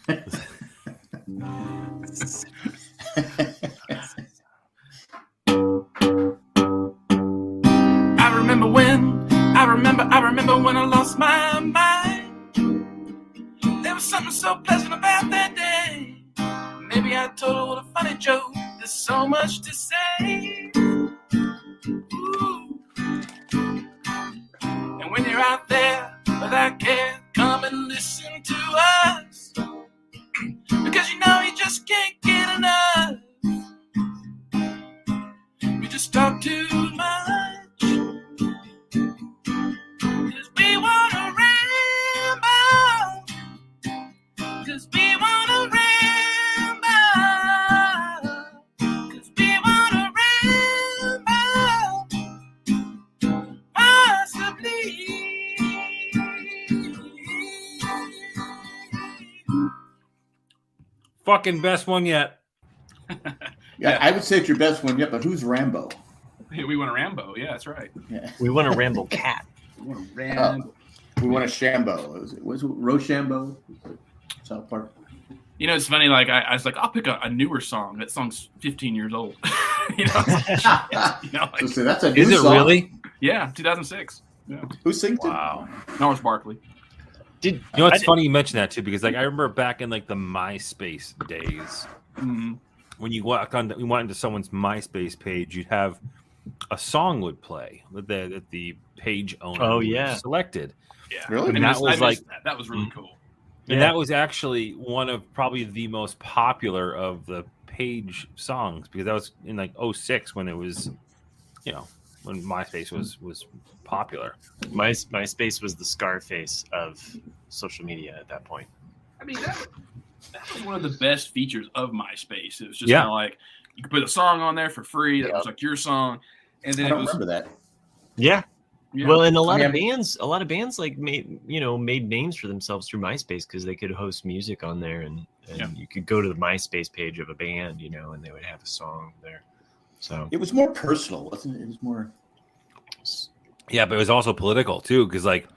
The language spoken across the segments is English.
I remember when I lost my mind. There was something so pleasant about that day. Maybe I told a funny joke. There's so much to say. Ooh. And when you're out there without care, come and listen to us. Because you know you just can't get enough. We just talk too much. Cause we wanna ramble. Cause we wanna ramble. Cause we wanna ramble. Possibly. Fucking best one yet. Yeah, I would say it's your best one yet, but who's Rambo? We want a Rambo. Yeah, that's right. Yeah. We want a Rambo cat. We want a Rambo. We want a Shambo. Was it Rochambeau? South Park. You know, it's funny. Like I was like, I'll pick a newer song. That song's 15 years old. You know, like, So that's a new Is it song. really? yeah, 2006. Yeah, Who sings it? Wow. Norris Barkley. You know, it's funny you mention that too, because like I remember back in like the MySpace days, Mm-hmm. when you went into someone's MySpace page, you'd have a song would play that the page owner selected. Yeah, Really? And that was like that was really cool. And that was actually one of probably the most popular of the page songs, because that was in like 06 when it was, you know, when MySpace was popular. MySpace was the Scarface of social media at that point. I mean, that was one of the best features of MySpace. It was just kind of like you could put a song on there for free that was like your song, and then I don't remember that. Yeah. Yeah. Well, and a lot of bands like made names for themselves through MySpace because they could host music on there, and you could go to the MySpace page of a band, you know, and they would have a song there. So it was more personal, wasn't it? It was more. Yeah, but it was also political too, because like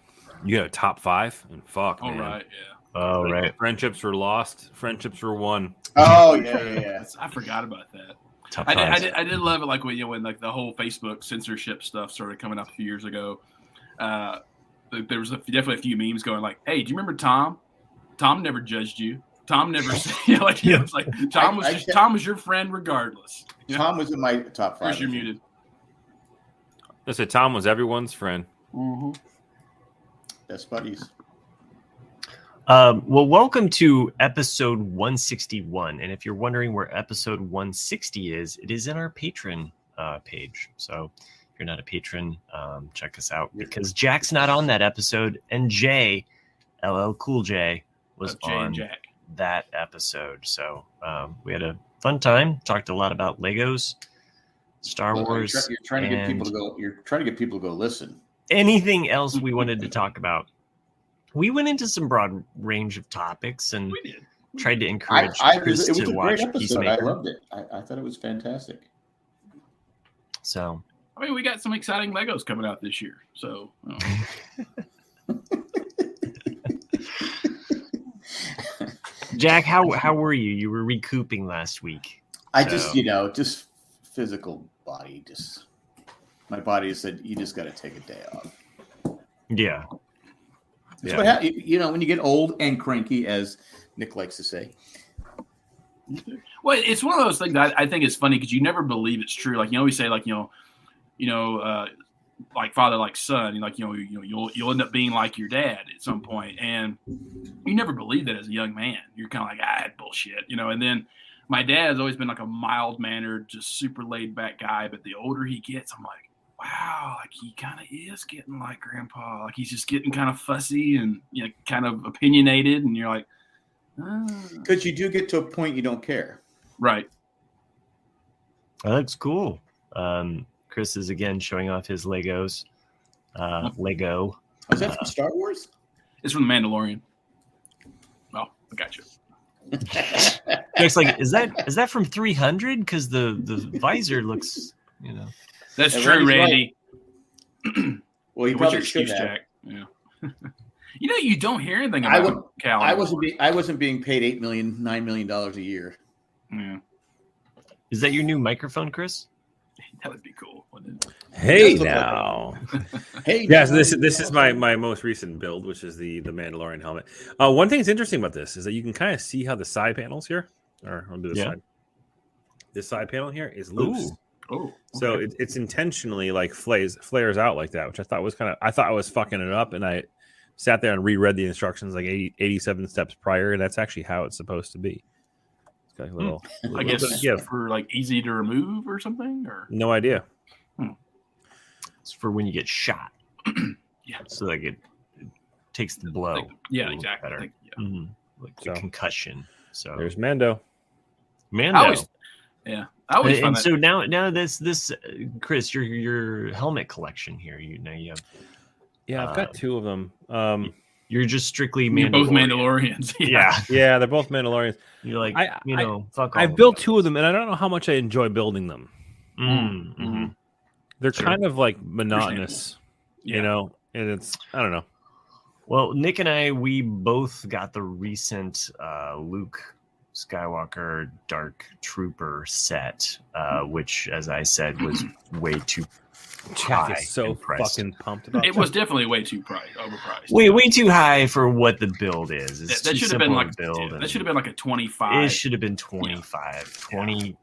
you had a top 5, and fuck, man. Right, yeah. Oh, like, right. Friendships were lost. Friendships were won. Oh yeah. I forgot about that. Top I did love it, like when like the whole Facebook censorship stuff started coming up a few years ago. There was definitely a few memes going like, "Hey, do you remember Tom? Tom never judged you. Tom never it's like Tom was your friend regardless." Tom was in my top 5. Of course, you're muted. I said Tom was everyone's friend. Mm-hmm. Best buddies. Well, welcome to episode 161. And if you're wondering where episode 160 is, it is in our Patron page. So if you're not a patron, check us out, because Jack's not on that episode, and Jay, LL Cool J, was on that episode. So we had a fun time, talked a lot about Legos, Star Wars. You're trying to get people to go. You're trying to get people to go listen. Anything else we wanted to talk about? We went into some broad range of topics and tried to encourage Chris to watch Peacemaker. I loved it. I thought it was fantastic. So, I mean, we got some exciting Legos coming out this year. So, Jack, how were you? You were recouping last week. Just physical body. My body said you just got to take a day off. Yeah. That's what happens, when you get old and cranky, as Nick likes to say. Well, it's one of those things that I think is funny because you never believe it's true. Like, we say, like, like father, like son, like, you'll end up being like your dad at some point. And you never believe that as a young man. You're kind of like, bullshit, and then my dad has always been like a mild-mannered, just super laid-back guy. But the older he gets, I'm like, wow, like he kind of is getting like grandpa. Like he's just getting kind of fussy and kind of opinionated. And you're like, because you do get to a point you don't care. Right. That looks cool. Chris is again showing off his Legos. Lego. Is that from Star Wars? It's from the Mandalorian. Oh, I got you. Looks like is that from 300? Because the visor looks, That's true, Randy. Well, you What's probably your should excuse, have. Jack? Yeah. You know, you don't hear anything I about would- Cal. I wasn't being paid $9 million a year. Yeah, Is that your new microphone, Chris? that would be cool, wouldn't it? Hey Does look now. Hey, Yeah, so now this is my most recent build, which is the Mandalorian helmet. One thing that's interesting about this is that you can kind of see how the side panels here, or I'll do this side. This side panel here is loose. Ooh. Oh, okay. So it's intentionally like flares out like that, which I thought was I thought I was fucking it up, and I sat there and reread the instructions like 87 steps prior, and that's actually how it's supposed to be. It's got a little, I guess for like easy to remove or something, or no idea. It's for when you get shot. Yeah. So like it takes the blow. Like, yeah, a little exactly. better. I think, yeah. Mhm. Like the So, concussion. So there's Mando. Mando. I always And find that. so now this Chris, your helmet collection here. You have Yeah, I've got two of them. you're just strictly You're both Mandalorian. Mandalorians. Yeah. Yeah, they're both Mandalorians. You're like, fuck. I've built two of them, and I don't know how much I enjoy building them. Mm-hmm. They're Sure. kind of like monotonous, Yeah. you know, and it's I don't know. Well, Nick and I, we both got the recent Luke Skywalker Dark Trooper set, which, as I said, was way too Jack high is so in price. fucking pumped about It was definitely way too overpriced. way too high for what the build is. It's That too should have been simple like to build. that and should have been like a 25. It should have been 25, 20,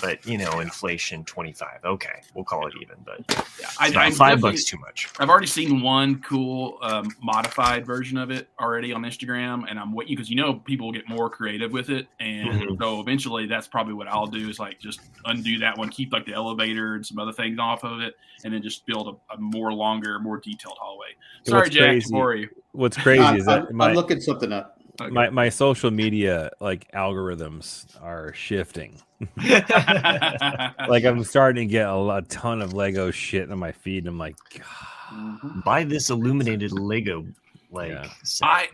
but inflation 25. Okay, we'll call it even, but Yeah, it's I'm about $5 definitely- too much. I've already seen one cool modified version of it already on Instagram, and I'm waiting because people get more creative with it, and Mhm. so eventually that's probably what I'll do is like just undo that one, keep like the elevator and some other things off of it, and then just build a more longer, more detailed hallway. Sorry, What's Jack, crazy- for you. What's crazy is that I'm looking something up. Okay. my social media like algorithms are shifting. Like I'm starting to get a ton of Lego shit on my feed, and I'm like, God. Mhm. Buy this illuminated Lego Yeah. set.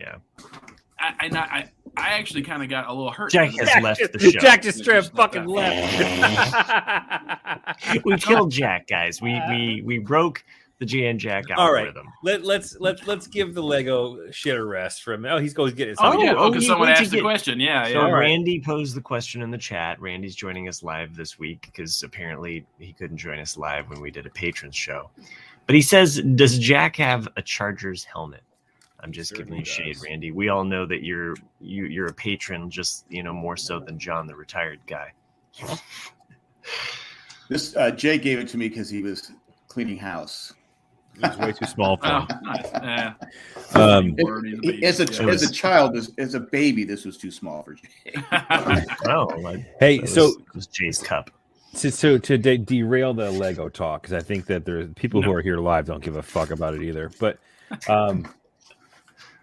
I actually kind of got a little hurt. Jack because has left the show. Jack just straight Just left fucking that. left. We killed Jack, guys. We broke the J and Jack All right. algorithm. Let's give the Lego shit a rest for a minute. Oh, he's going to get it. Oh, yeah. Because you someone need to asked the get- question. Yeah. So Yeah. right. Randy posed the question in the chat. Randy's joining us live this week because apparently he couldn't join us live when we did a patrons show. But he says, "Does Jack have a Chargers helmet?" I'm just giving you Certainly shade, does. Randy. We all know that you're a patron, just more so than John, the retired guy. This Jay gave it to me because he was cleaning house. He's way too small for Oh, him. nice. Yeah. As a child, as a baby, this was too small for Jay. Oh, Hey, it so was Jay's cup. to derail the Lego talk, because I think that there's people who are here live don't give a fuck about it either. But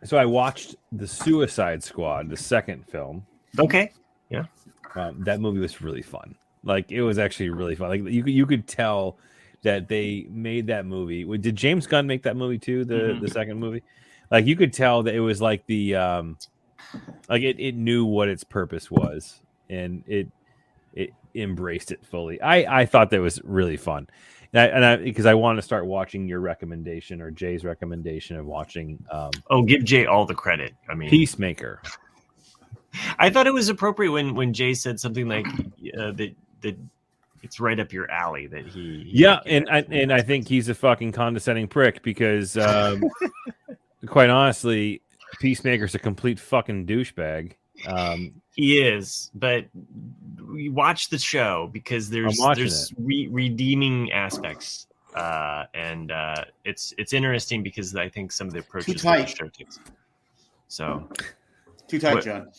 so I watched the Suicide Squad, the second film. Okay. That movie was really fun. Like it was actually really fun. Like you could tell that they made that movie. Did James Gunn make that movie too? The second movie, like you could tell that it was like the like it knew what its purpose was, and it embraced it fully. I thought that was really fun, and I because I want to start watching your recommendation or Jay's recommendation of watching Give Jay all the credit. I mean, Peacemaker. I thought it was appropriate when Jay said something like that it's right up your alley that he Yeah, and I think he's a fucking condescending prick because quite honestly, Peacemaker's a complete fucking douchebag. He is, but we watch the show because there's redeeming aspects, and it's interesting because I think some of the approaches that the show takes. So Too tight, John.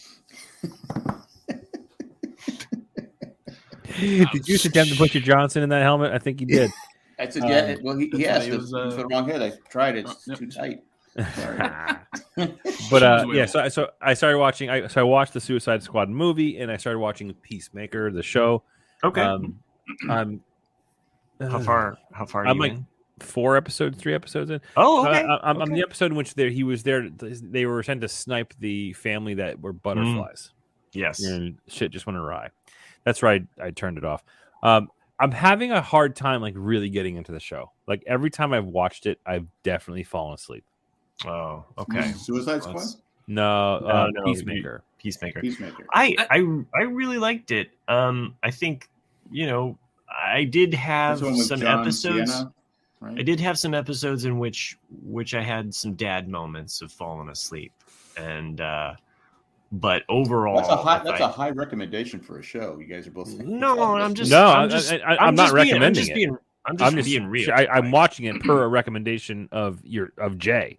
Did you attempt to put your Johnson in that helmet? I think you did. I said, yeah. Well, he asked. it was, It's the wrong head. I tried it. It's yep. too tight. Sorry. But yeah, so I started watching. I watched the Suicide Squad movie, and I started watching Peacemaker, the show. okay, I'm how far? Are I'm you like in? 3 episodes in. Oh, okay. I'm the episode in which he was there. They were sent to snipe the family that were butterflies. Yes. And shit just went awry. That's right. I turned it off. I'm having a hard time like really getting into the show. Like every time I've watched it, I've definitely fallen asleep. Oh, okay. Suicide Squad. No, No, Peacemaker. Peacemaker. I really liked it. I think I did have This one with some John episodes. Cena, right? I did have some episodes in which I had some dad moments of falling asleep, and but overall, That's a high recommendation for a show. You guys are both. No, I'm just. No, I'm not recommending it. I'm just being real. I'm watching it per a recommendation of Jay.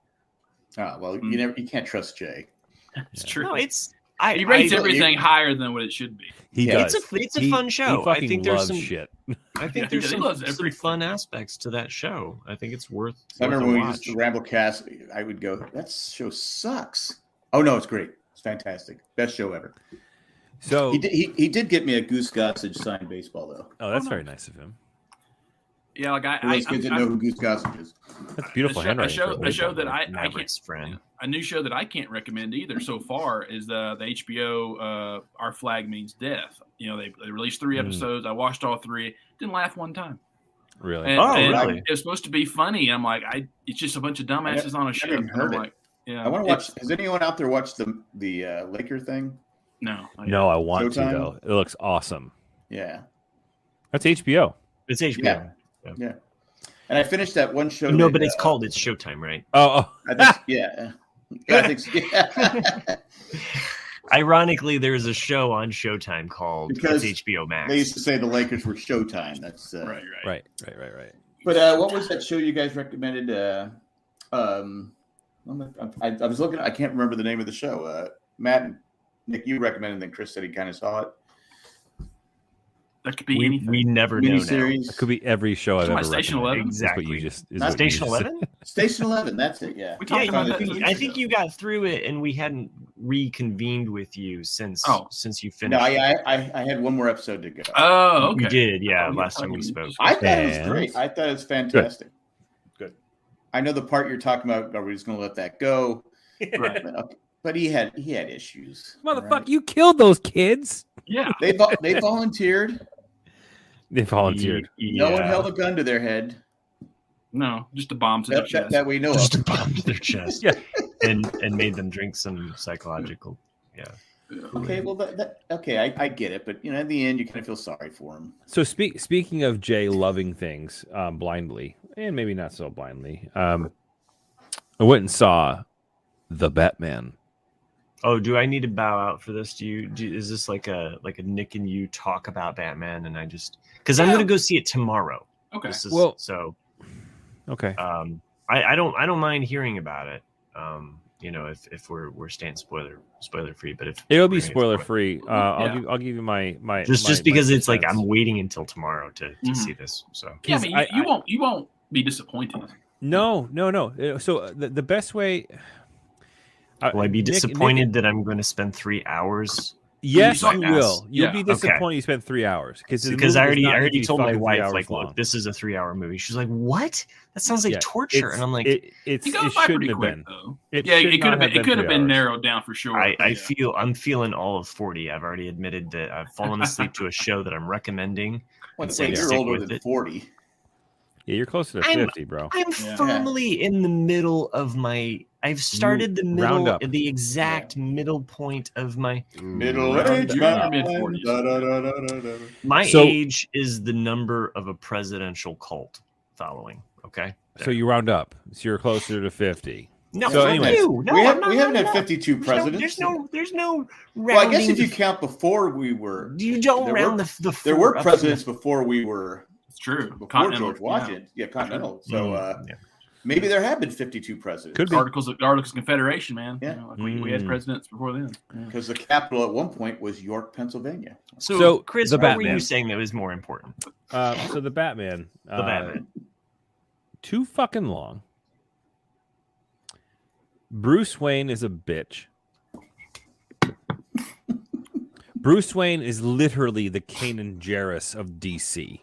Oh well, you can't trust Jay. It's true. No, he rates everything higher than what it should be. He does. It's a fun show. I think there's some shit. I think Yeah, there's he loves some fun aspects to that show. I think it's worth. I remember a when we watch. used to Ramblecast, I would go, "That show sucks." Oh no, it's great. It's fantastic. Best show ever. So he did get me a Goose Gossage signed baseball though. Oh, that's very nice of him. Yeah, like Those kids didn't know who Goose Gossage is. That's beautiful handwriting. A show that I Maverick's can't. friend. A new show that I can't recommend either so far is the HBO Our Flag Means Death. They released 3 episodes. I watched all 3. Didn't laugh one time. Really? And really? It was supposed to be funny. I'm like, it's just a bunch of dumbasses on a ship. heard it. Like, yeah. I want to watch. Has anyone out there watched the Laker thing? No. No, I want Showtime? to though. It looks awesome. Yeah. That's HBO. It's HBO. Yeah. And I finished that one show. No, but it's Showtime, right? Oh. I think, yeah. I think so, yeah. Ironically, there's a show on Showtime called Because HBO Max. They used to say the Lakers were Showtime. That's Right. But what was that show you guys recommended? I was looking. I can't remember the name of the show. Matt and Nick, you recommended, and then Chris said he kind of saw it. That could be anything. We never know now. Miniseries. It could be every show I've ever Station recommended. 11? Exactly. Not Station 11? Station 11. That's it. Yeah. We talked about that I think you got through it, and we hadn't reconvened with you since you finished. No, I had one more episode to go. Oh, okay. We did, last time we spoke. I thought it was great. I thought it was fantastic. Good. I know the part you're talking about. Are we just going to let that go? Right. But he had issues. Motherfucker, right? you killed those kids. Yeah. They volunteered. They volunteered. No one held a gun to their head. No, just a bomb to their chest. That we know Just of. a bomb to their chest. Yeah. And made them drink some psychological. Yeah. Okay, well, I get it, but in the end, you kind of feel sorry for him. So speaking of Jay loving things blindly, and maybe not so blindly, I went and saw The Batman. Oh, do I need to bow out for this? Is this like a Nick and you talk about Batman, and I just because I'm gonna go see it tomorrow. Okay. Okay. I don't mind hearing about it. If we're staying spoiler free, but if it'll be spoiler free, I'll give you my just because it's like I'm waiting until tomorrow to see this. So yeah, you won't be disappointed. No. So the best way. Will I be disappointed that I'm going to spend 3 hours? Yes, you will. You'll be Okay. disappointed you spent 3 hours because I already told my wife, like, look, this is a 3-hour movie. She's like, what? That sounds like torture. And I'm like, it shouldn't have been. Though. It could have been narrowed down for sure. I'm feeling all of 40. I've already admitted that I've fallen asleep to a show that I'm recommending. You're older than 40. Yeah, you're closer to 50, bro. I'm firmly in the middle of my. I've started the middle, the exact middle point of my middle age. My age is the number of a presidential cult following. Okay, so you round up, so you're closer to 50. No, so anyway, we haven't had 52 presidents. There's no. Well, I guess if you count before we were, you don't round the. There were presidents before we were. It's true. Before George Washington, Continental. So. Maybe there have been 52 presidents. Could be. Articles of Confederation, man. Yeah. We had presidents before then. Because the capital at one point was York, Pennsylvania. So Chris, what were you saying that was more important? So the Batman. Too fucking long. Bruce Wayne is a bitch. Bruce Wayne is literally the Kanan Jarrus of DC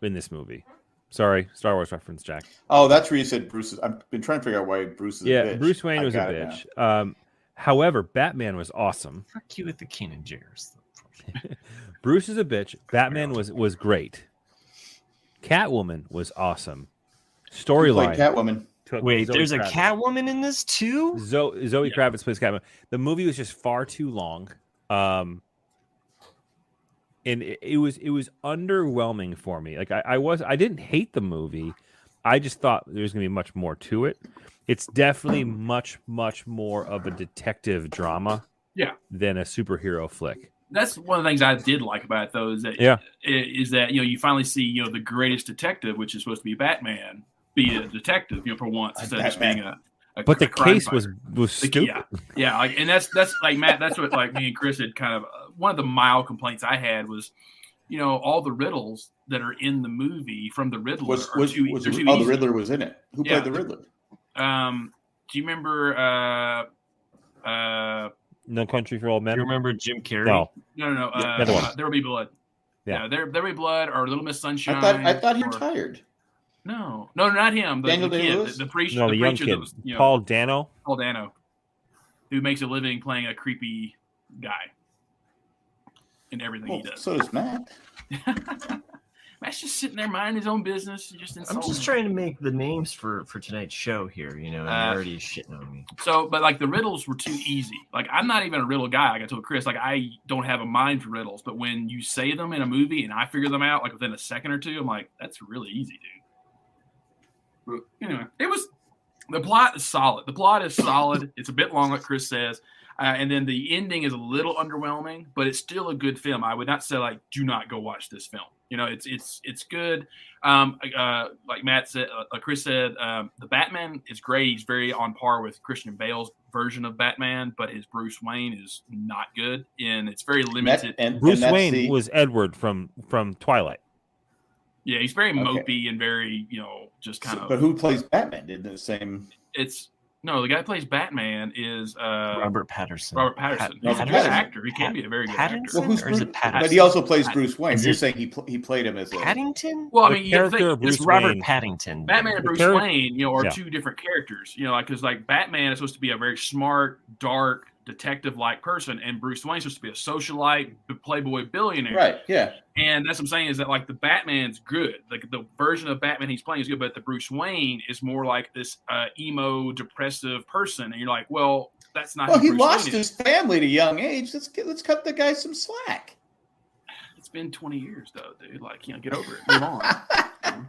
in this movie. Sorry, Star Wars reference, Jack. Oh, that's where you said Bruce is. I've been trying to figure out why Bruce is a bitch. Bruce Wayne was a bitch. However, Batman was awesome. Fuck you with the Kanan Jarrus. Bruce is a bitch. Batman was great. Catwoman was awesome. Storyline. Catwoman. took. Wait, Zoe there's a Kravitz. Catwoman in this too? Zoe Yeah. Kravitz plays Catwoman. The movie was just far too long, and it was underwhelming for me. Like I didn't hate the movie. I just thought there was going to be much more to it. It's definitely much more of a detective drama, than a superhero flick. That's one of the things I did like about it, though, is that you finally see the greatest detective, which is supposed to be Batman, be a detective, for once, instead of just being a But the crime case fighter. was stupid. Yeah, like, and that's like Matt. That's what like me and Chris had kind of one of the mild complaints I had was, all the riddles that are in the movie from the Riddler are too easy. The Riddler was in it. Who played the Riddler? Do you remember? No Country for Old Men. You remember Jim Carrey? No. No. There Will Be Blood. Yeah. There Will Be Blood or Little Miss Sunshine. I thought he retired. No, not him. Daniel the kid, Day-Lewis? the preacher, No, the young preacher kid. that was, Paul Dano. Paul Dano, who makes a living playing a creepy guy in everything he does. So does Matt. Matt's just sitting there minding his own business. I'm just trying to make the names for tonight's show here, and you're already shitting on me. So, but like the riddles were too easy. Like I'm not even a riddle guy. Like I told Chris, like I don't have a mind for riddles. But when you say them in a movie and I figure them out like within a second or two, I'm like, that's really easy, dude. But anyway, the plot is solid. The plot is solid. It's a bit long, like Chris says. And then the ending is a little underwhelming, but it's still a good film. I would not say like, do not go watch this film. It's good. Like Matt said, Chris said, the Batman is great. He's very on par with Christian Bale's version of Batman, but his Bruce Wayne is not good, and it's very limited. Bruce Wayne was Edward from Twilight. Yeah, he's very mopey and very, just kind of. But who plays Batman? Did the same? No, the guy who plays Batman is Robert Patterson. He's a good actor. He can be a very good actor. Well, who's or is it Patterson? But he also plays Bruce Wayne. You're saying he played him as Paddington? Well, I mean, you character think of Bruce It's Robert Wayne. Paddington. Batman and Bruce Wayne, are two different characters. Because like Batman is supposed to be a very smart, dark, detective-like person, and Bruce Wayne's supposed to be a socialite, playboy billionaire. Right. Yeah. And that's what I'm saying is that like the Batman's good. Like the version of Batman he's playing is good, but the Bruce Wayne is more like this emo, depressive person. And you're like, well, that's not. Well, who he Bruce lost Wayne his family at a young age. Let's cut the guy some slack. It's been 20 years though, dude. Like, get over it. Move on.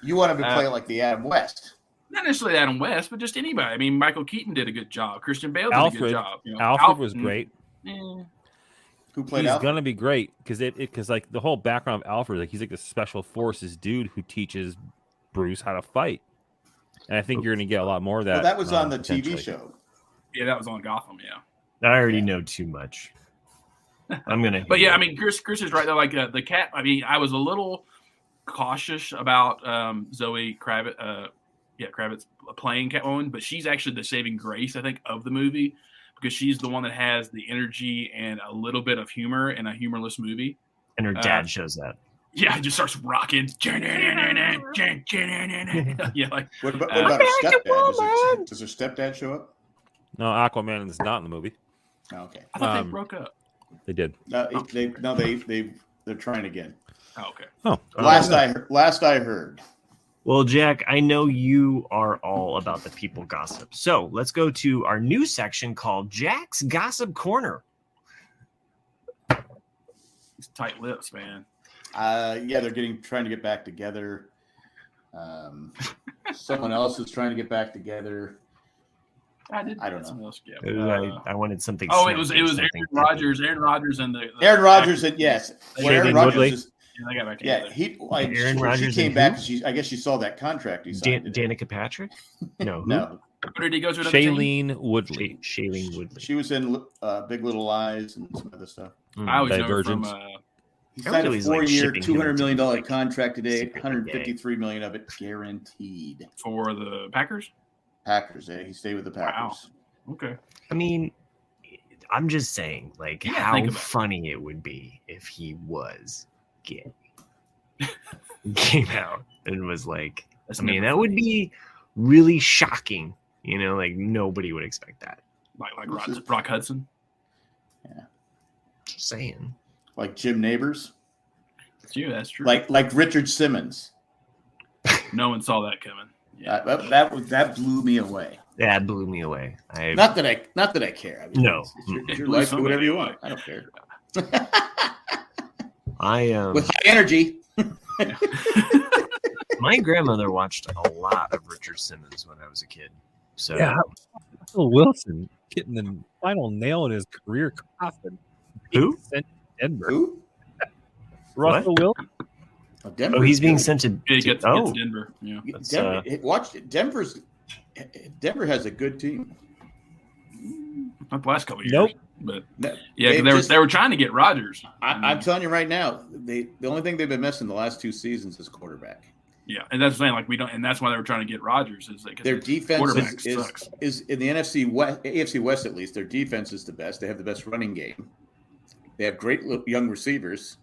You want him to play like the Adam West. Not necessarily Adam West, but just anybody. I mean, Michael Keaton did a good job. Christian Bale did a good job. Alfred was great. Who played He's Alfred? gonna be great because like the whole background of Alfred, like he's like the special forces dude who teaches Bruce how to fight, and I think you're gonna get a lot more of that. Well, that was on the TV potentially. show. Yeah, that was on Gotham. Yeah. I already know too much. I'm gonna. But yeah, I mean, Chris is right though. Like the cat. I mean, I was a little cautious about Zoe Kravitz. Kravitz playing Catwoman, but she's actually the saving grace, I think, of the movie because she's the one that has the energy and a little bit of humor in a humorless movie. And her dad shows that. Yeah, it just starts rocking. Yeah, like What about her stepdad? Does her stepdad show up? No, Aquaman is not in the movie. Oh, okay. I thought they broke up. They did. They're trying again. Oh, okay. Oh, Last I heard. Well, Jack, I know you are all about the people gossip. So let's go to our new section called Jack's Gossip Corner. It's tight lips, man. Yeah, they're trying to get back together. Someone else is trying to get back together. I don't know. I wanted something. Oh, it was Aaron Rodgers. Aaron Rodgers and Aaron Rodgers and yes, Aaron Rodgers. They got back together. Aaron Rodgers. She came back. I guess she saw that contract he signed. Danica Patrick? No. Where did he go to? Shailene Woodley. Shailene Woodley. She was in Big Little Lies and some other stuff. I always know her from. He signed a 4-year, $200 million contract today. $153 million of it guaranteed For the Packers. Packers. He stayed with the Packers. Wow. Okay. I mean, I'm just saying, like, how funny it would be if he was gay. Came out and was like, that would be really shocking. Like nobody would expect that. Like Rock Hudson. Yeah. Just saying. Like Jim Neighbors. That's true. Like Richard Simmons. No one saw that coming. Yeah. That blew me away. Yeah, it blew me away. Not that I care. I mean, No. it's your life. Do whatever you want. I don't care. With high energy. My grandmother watched a lot of Richard Simmons when I was a kid. So Yeah, Russell Wilson getting the final nail in his career coffin. Who? Sent to Denver. Who? Russell Wilson. Oh, Denver. Oh, he's being sent to. He gets Denver. Yeah. Denver has a good team. Not the last couple of years. Nope. But They they were trying to get Rodgers. I'm telling you right now, the only thing they've been missing the last 2 seasons is quarterback. Yeah, and that's the thing. Like we don't, and that's why they were trying to get Rodgers. Is because Their defense sucks. is in the AFC West at least. Their defense is the best. They have the best running game. They have great young receivers.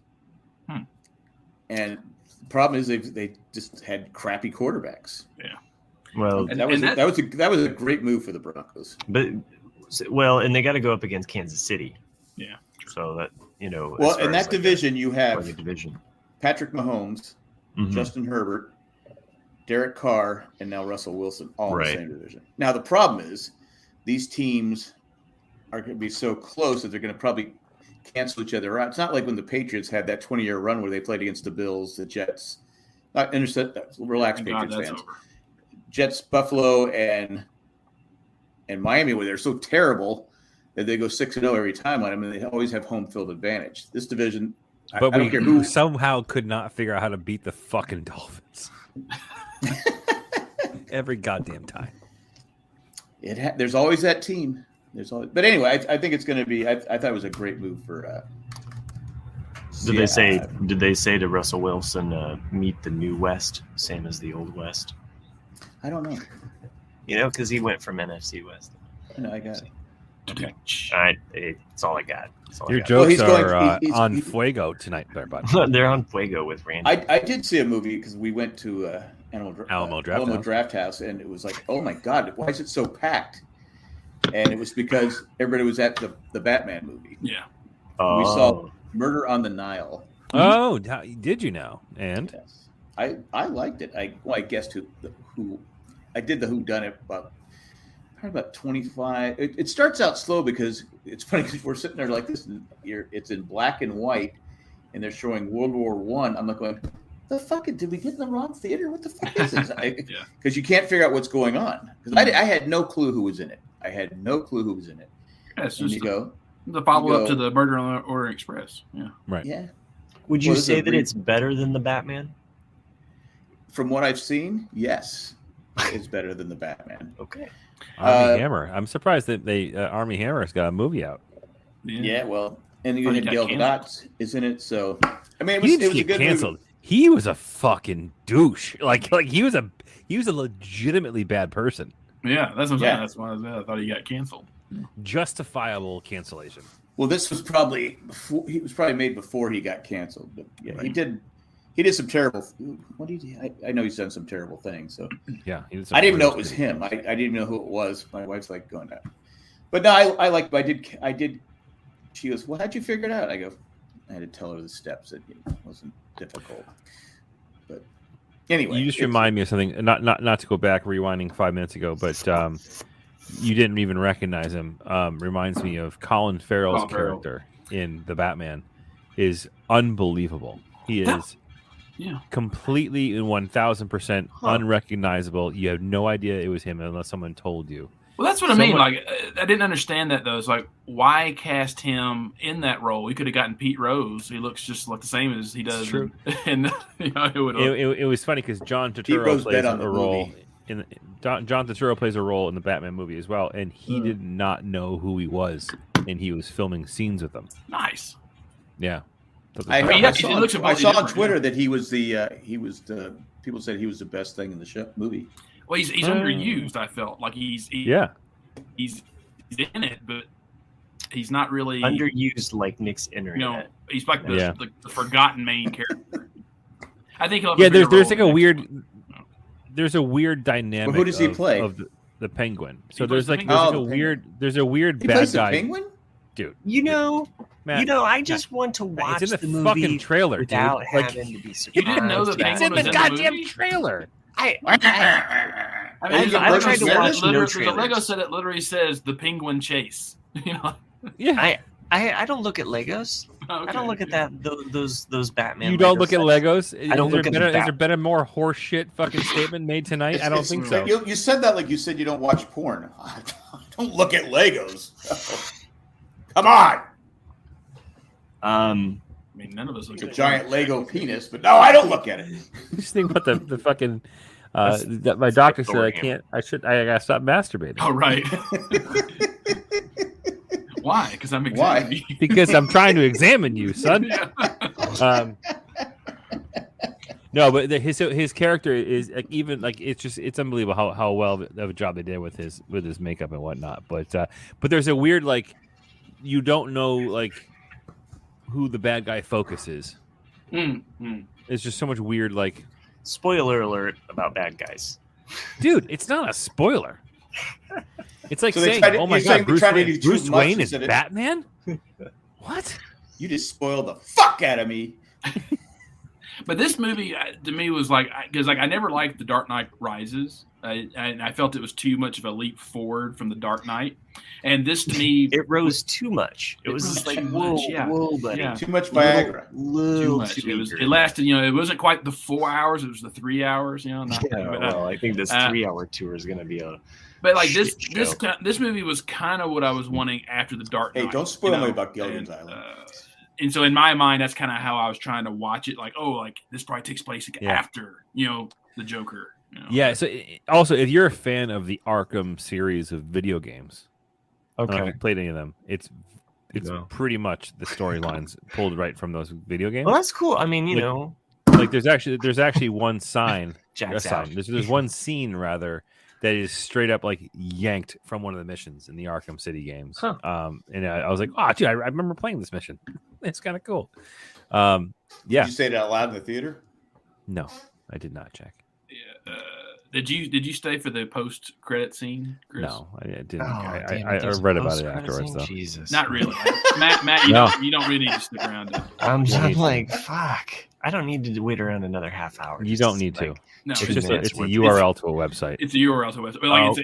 And the problem is they just had crappy quarterbacks. Yeah. Well, And that was a great move for the Broncos. But and they got to go up against Kansas City. Yeah. So that Well, in that division, you have division. Patrick Mahomes, Mhm. Justin Herbert, Derek Carr, and now Russell Wilson, all in Right. the same division. Now, the problem is these teams are going to be so close that they're going to probably cancel each other out. It's not like when the Patriots had that 20-year run where they played against the Bills, the Jets. Relax, Thank God Patriots that's fans. over. Jets, Buffalo, and Miami, where they're so terrible that they go 6-0 every time on them, and they always have home field advantage. This division, But I don't care who. we somehow could not figure out how to beat the fucking Dolphins. Every goddamn time. There's always that team. But anyway, I think it's going to be. I thought it was a great move for. Did they say to Russell Wilson, meet the new West, same as the old West? I don't know. Because he went from NFC West. I know, I got it. Okay. All right. It's all I got. Your Well, jokes he's going- are he's- on he's- fuego tonight, there, bud. They're on Fuego with Randy. I did see a movie because we went to Alamo Draft House. and it was like, oh my god, why is it so packed? And it was because everybody was at the Batman movie. Yeah. We saw Murder on the Nile. Oh, did you know? And Yes. I liked it. I guessed who I did the whodunit about 25. It starts out slow because it's funny because we're sitting there like this. It's in black and white, and they're showing World War I. I'm like going, the fuck? Did we get in the wrong theater? What the fuck is this? Yeah. Because you can't figure out what's going on. Because I had no clue who was in it. Yeah, it's And just you go, the follow-up go- to the Murder on the Orient Express. Yeah. right. yeah. Would you Well, say that it's better than the Batman? From what I've seen, yes, it's better than the Batman. Okay. Army Hammer. I'm surprised that they Army Hammer's got a movie out. Yeah, well, and you Funny had got Gal canceled. Gadot is in it, so I mean, He it didn't was a get good canceled. movie. He was a fucking douche. Like he was a legitimately bad person. Yeah, that's what I'm saying. Yeah. That's why I thought he got canceled. Justifiable cancellation. Well, this was probably made before he got canceled, but yeah, Right. he did some terrible. What did he? I know he's done some terrible things. So Yeah, he did some I didn't even know it really was shitty him. things. I didn't even know who it was. My wife's like going that, but no, I did. She goes, "Well, how'd you figure it out?" I go, "I had to tell her the steps. It wasn't difficult." But anyway, You just remind me of something. Not to go back rewinding 5 minutes ago, but you didn't even recognize him. Reminds me of Colin Farrell's Colin Farrell. character in The Batman is unbelievable. He is Yeah. completely and 1,000% unrecognizable. You have no idea it was him unless someone told you. Well, that's what I mean. Like, I didn't understand that though. It's like, why cast him in that role? We could have gotten Pete Rose. He looks just like the same as he does. true. And it would. It was funny because John Turturro Rose plays bet on a the role movie. John Turturro plays a role in the Batman movie as well, and he did not know who he was, and he was filming scenes with them. Nice. Yeah. I mean, saw, he looks I completely saw on different, Twitter that he was the people said he was the best thing in the movie. Well, he's underused. I felt like he's in it, but he's not really Underused like Nick's internet. He's like the, Yeah. the forgotten main character. I think he'll have Yeah, a bigger there's role like a next weird one. there's a weird dynamic. Well, who does he of- play? Of the Penguin. So He there's plays like the there's Penguin. like Oh, a weird there's a weird He bad plays the guy Penguin. dude. Matt, I just want to watch It's in the movie fucking trailer, dude. without Like, having to be surprised. You didn't know that It's Penguin in was the in the goddamn movie? trailer. I tried to watch the Lego set it literally says the penguin chase. You know. Yeah. I don't look at Legos. Okay. I don't look at those Batman. You don't Lego look at sets. Legos? I don't look at Has there been a more horseshit fucking statement made tonight? I don't think so. You said that like you said you don't watch porn. I don't look at Legos. Come on. I mean, none of us look It's a at giant Lego penis, but no, I don't look at it. Just think about the fucking. That my doctor said I can't. I gotta stop masturbating. Oh right. Why? Because I'm examining you. Because I'm trying to examine you, son. Yeah. No, but his character is like, even like it's unbelievable how well of a job they did with his makeup and whatnot. But there's a weird like you don't know like who the bad guy Focus is. It's just so much weird like. Spoiler alert about bad guys. Dude, it's not a spoiler. It's like So saying, tried to- "Oh my you're saying god, they Bruce tried to Wayne, do too Bruce much Wayne is instead of- Batman." What? You just spoiled the fuck out of me. But this movie to me was like because like I never liked The Dark Knight Rises. And I felt it was too much of a leap forward from The Dark Knight. And this to me, It rose too much. It was just like, whoa, buddy. Yeah. Too much Viagra. Too much. It lasted. You know, it wasn't quite the 4 hours. It was the 3 hours. You know. I think this 3-hour tour is going to be a. But like shit show. this movie was kind of what I was wanting after The Dark Knight. Hey, don't spoil me me about Gilligan's Island. And so in my mind, that's kind of how I was trying to watch it. Like, oh, like this probably takes place after the Joker. You know? Yeah. So also, if you're a fan of the Arkham series of video games, I don't know if Okay. you played any of them. It's pretty much the storylines pulled right from those video games. Well, that's cool. I mean, you Like- know, Like there's actually one sign. Jack's out. There's one scene rather that is straight up like yanked from one of the missions in the Arkham City games. Huh. And I was like, oh, dude, I remember playing this mission. It's kind of cool. Yeah. Did you say it out loud in the theater? No, I did not check. Yeah. Did you stay for the post credit scene, Chris? No, I didn't. Oh, I damn it, there's read a about it post-credit afterwards, scene? though. Jesus. Not really. Matt, No. you don't really need to stick around. I'm You need to. like, fuck. I don't need to wait around another half hour. You don't need to. No, It's Two just minutes it's a worth. URL to a website. it's a URL to a website. But like Oh.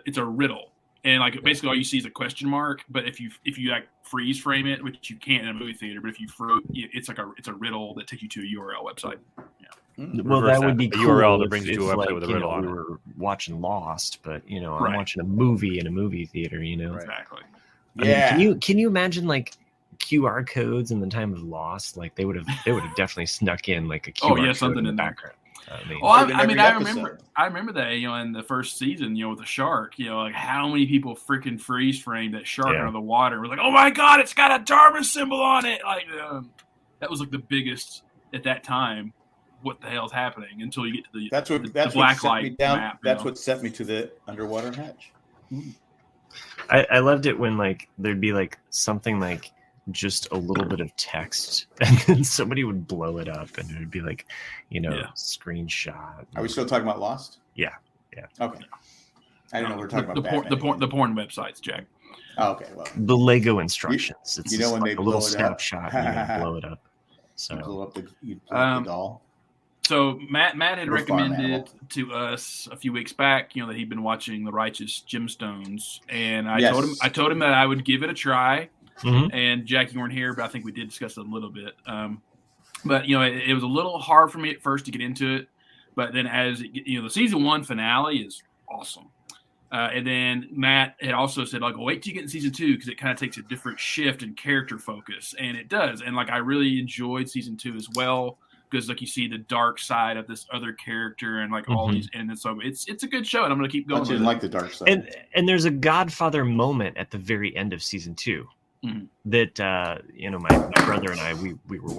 it's a riddle, and like basically all you see is a question mark. But if you like freeze frame it, which you can't in a movie theater, but if you it's a riddle that takes you to a URL website. Well, Reverse that would that. be A cool URL that if- brings you if, to a website like, with a you riddle know, on we it. were watching Lost, but I'm Right. watching a movie in a movie theater. You know, Exactly. I mean, Yeah. can you imagine like QR codes in the time of Lost? Like they would have definitely snuck in like a QR Oh, yeah, code something in the in there. background. I mean, Well, Like in I every mean, I episode. remember that, in the first season, with the shark, like how many people freaking freeze framed that shark Yeah. out of the water. We're like, oh my God, it's got a Dharma symbol on it. Like, that was like the biggest at that time. What the hell's happening until you get to the That's what the that's black what sent me light down. map, That's what sent me to the underwater hatch. I loved it when like there'd be like something like just a little bit of text, and then somebody would blow it up, and it would be like, screenshot. Are we still talking about Lost? Yeah. Okay. I didn't know we were talking about the porn websites, Jack. Oh, okay. Well, The Lego instructions. It's you know just when like they a little blow it up? snapshot, and you blow it up. you blow So up the doll. So Matt had You're a farm recommended animal. to us a few weeks back, that he'd been watching The Righteous Gemstones, and I Yes. told him that I would give it a try. Mhm. And Jack, you weren't here, but I think we did discuss it a little bit. But it was a little hard for me at first to get into it, but then as the season 1 finale is awesome. And then Matt had also said, like, wait till you get in season 2 because it kind of takes a different shift in character focus, and it does. And like I really enjoyed season 2 as well because like you see the dark side of this other character and like all Mhm. these, and so it's a good show, and I'm gonna keep going. I didn't with like it. the dark side. and there's a Godfather moment at the very end of season 2 Mhm. that my brother and I we were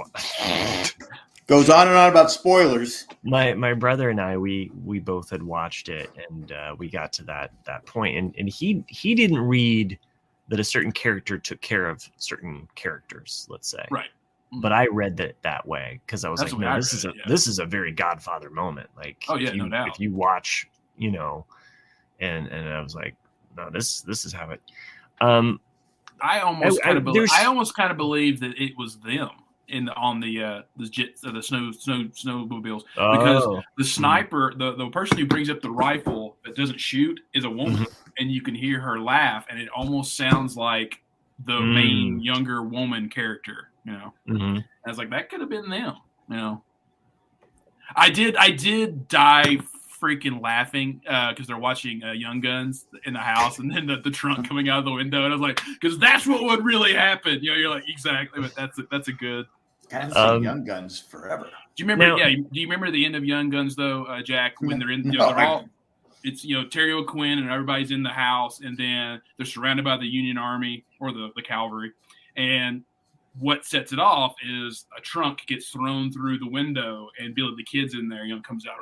Goes on and on about spoilers. my brother and I we both had watched it, and we got to that point, and he didn't read that a certain character took care of certain characters, let's say. Right. But I read that way because I was That's like, the way no, I this read it, yeah. this is a very Godfather moment. Like, Oh, yeah, if you, no doubt. If you watch, and I was like, no, this is how it. I almost I- kind of there's- believe that it was them. on the snowmobiles because the sniper, the person who brings up the rifle that doesn't shoot is a woman, and you can hear her laugh, and it almost sounds like the main younger woman character. I was like, that could have been them. I did die freaking laughing because they're watching Young Guns in the house, and then the trunk coming out of the window, and I was like, because that's what would really happen. You're like, exactly, but that's a good. I haven't seen Young Guns forever. Do you remember? Do you remember the end of Young Guns though, Jack? When they're in, they're all. It's Terry O'Quinn and everybody's in the house, and then they're surrounded by the Union Army or the cavalry, and what sets it off is a trunk gets thrown through the window, and Billy the Kid's in there, comes out,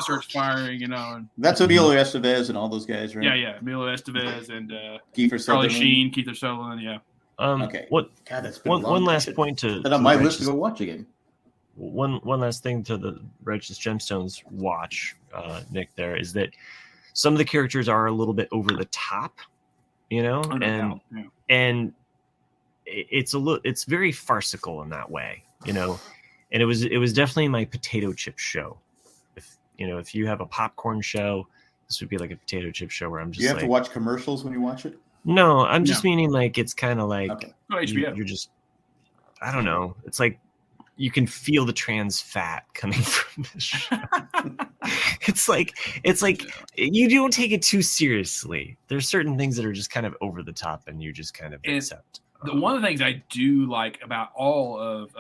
starts firing, and that's Emilio Estevez and all those guys, right? Yeah, Emilio Estevez and Kiefer Charlie Sheen, Keith Sutherland, yeah. Okay. What? God, that's been one last point to on my list to go watch again. One last thing to the Righteous Gemstones watch, Nick. There is that some of the characters are a little bit over the top, and it's very farcical in that way, and it was definitely my potato chip show. If you have a popcorn show, this would be like a potato chip show where I'm just. You have to watch commercials when you watch it. No, I'm just meaning like it's kind of like HBO. You're just, I don't know. It's like you can feel the trans fat coming from this show. it's like you don't take it too seriously. There's certain things that are just kind of over the top, and you just kind of accept. One of the things I do like about all of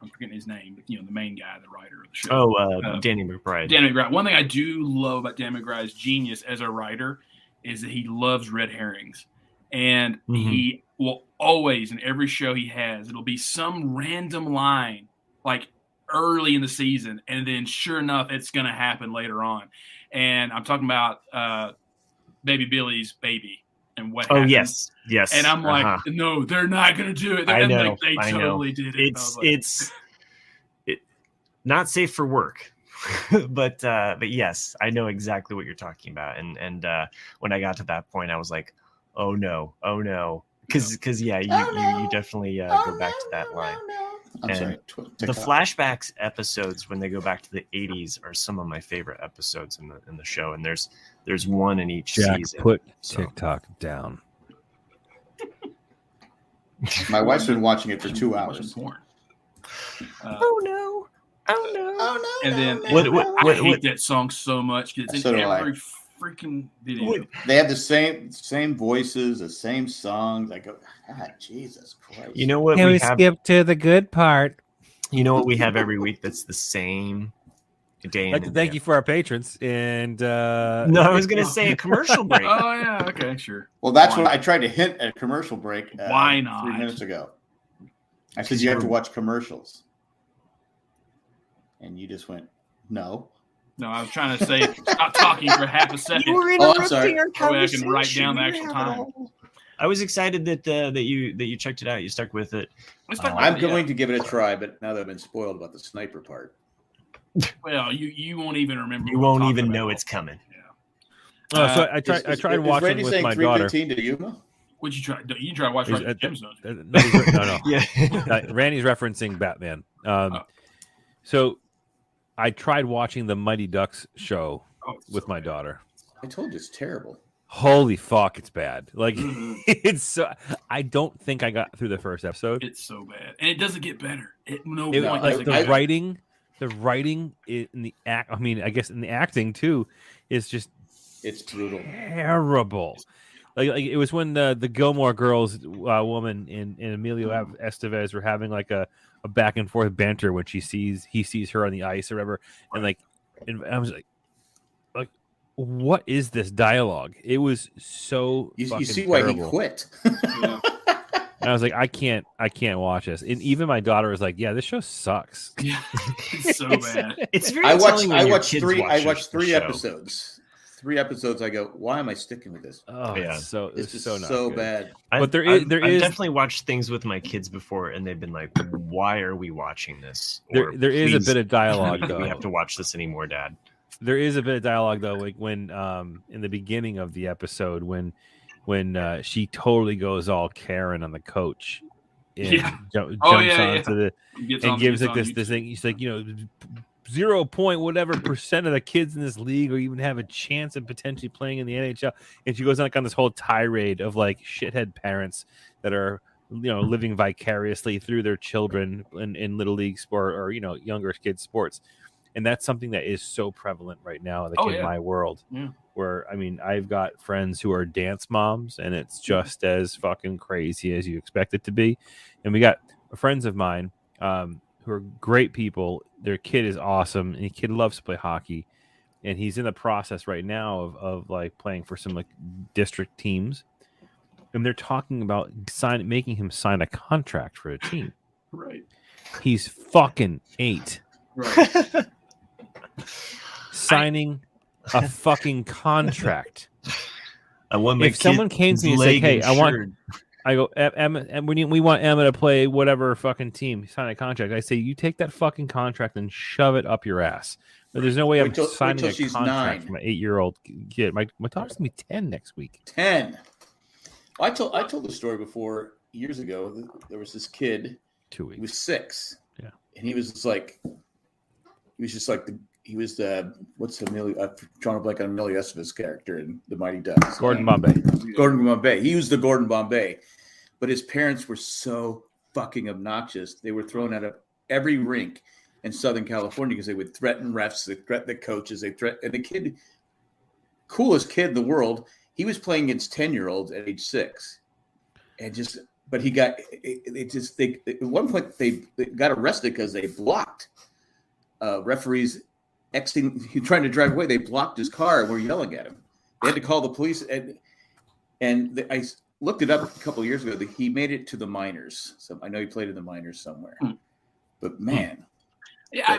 I'm forgetting his name, but the main guy, the writer of the show. Danny McBride. Danny McBride. One thing I do love about Danny McBride's genius as a writer is that he loves red herrings, and he will always, in every show he has, it'll be some random line like early in the season, and then sure enough, it's going to happen later on. And I'm talking about Baby Billy's baby. And what happened. Yes. And I'm like, no, they're not going to do it. I know. They totally did it. It's not safe for work, but yes, I know exactly what you're talking about. And when I got to that point, I was like, oh no, because you definitely go back to that line. I'm sorry. The flashbacks episodes when they go back to the 80s are some of my favorite episodes in the show, and there's one in each season. Put TikTok down. My wife's been watching it for 2 hours. Oh no! And then I hate that song so much because it's in every freaking video. They have the same voices, the same songs. I go, God, Jesus Christ! You know what? Can we skip to the good part? You know what we have every week that's the same day. I'd like to thank you for our patrons. And no, I was going to say a commercial break. Oh yeah, okay, sure. Well, that's what I tried to hint at a commercial break. Why not? 3 minutes ago, I said you have to watch commercials, and you just went no. No, I was trying to say stop talking for half a second. You were interrupting our conversation. I can write down the actual time. I was excited that you checked it out. You stuck with it. I'm going to give it a try, but now that I've been spoiled about the sniper part. Well, you won't even remember. You won't even know it's coming. Yeah. So I tried watching with my daughter. To Yuma? What'd you try? You try to watch Gemstones? No. Yeah, Randy's referencing Batman. So I tried watching the Mighty Ducks show with my daughter. I told you it's terrible. Holy fuck, it's bad. Like it's so. I don't think I got through the first episode. It's so bad, and it doesn't get better. The writing in the act. I mean, I guess in the acting too is just it's brutal, terrible. Like it was when the Gilmore Girls woman and Emilio Estevez were having like a back and forth banter when he sees her on the ice or whatever, and I was like, what is this dialogue? It was so you see terrible. Why he quit. And I was like, I can't watch this. And even my daughter was like, yeah, this show sucks. Yeah, it's so bad. It's very. I watched 3 episodes. 3 episodes. I go, why am I sticking with this? Oh yeah, it's so not so good. bad. But I've definitely watched things with my kids before, and they've been like, "Why are we watching this?" There is a bit of dialogue though. We have to watch this anymore, Dad. There is a bit of dialogue though, like when in the beginning of the episode when she totally goes all Karen on the coach, jumps onto the and gives like this thing. He's like, 0 point whatever % of the kids in this league or even have a chance of potentially playing in the NHL. And she goes on this whole tirade of like shithead parents that are, living vicariously through their children in little league sport or, younger kids sports. And that's something that is so prevalent right now, in my world, where, I mean, I've got friends who are dance moms and it's just as fucking crazy as you expect it to be. And we got friends of mine, who are great people. Their kid is awesome, and the kid loves to play hockey, and he's in the process right now of like playing for some like district teams, and they're talking about making him sign a contract for a team. Right. He's fucking 8. Right. Signing a fucking contract. If someone came to me and said, "Hey, I go, Emma, and we want Emma to play whatever fucking team, sign a contract." I say, you take that fucking contract and shove it up your ass. But there's no way I'm signing a contract from an 8-year-old kid. My daughter's gonna be 10 next week. 10. I told the story before years ago. There was this kid. 2 weeks. He was 6. Yeah, and he was the what's Emilio? I'm trying to blank on Emilio Esteves' character in The Mighty Ducks. Gordon Bombay. He was the Gordon Bombay, but his parents were so fucking obnoxious. They were thrown out of every rink in Southern California because they would threaten refs, they threaten the coaches, and the kid, coolest kid in the world, he was playing against 10-year-olds at age 6, and but he got at one point they got arrested because they blocked referees. He trying to drive away. They blocked his car and were yelling at him. They had to call the police. And I looked it up a couple of years ago. That he made it to the minors. So I know he played in the minors somewhere. But man, yeah.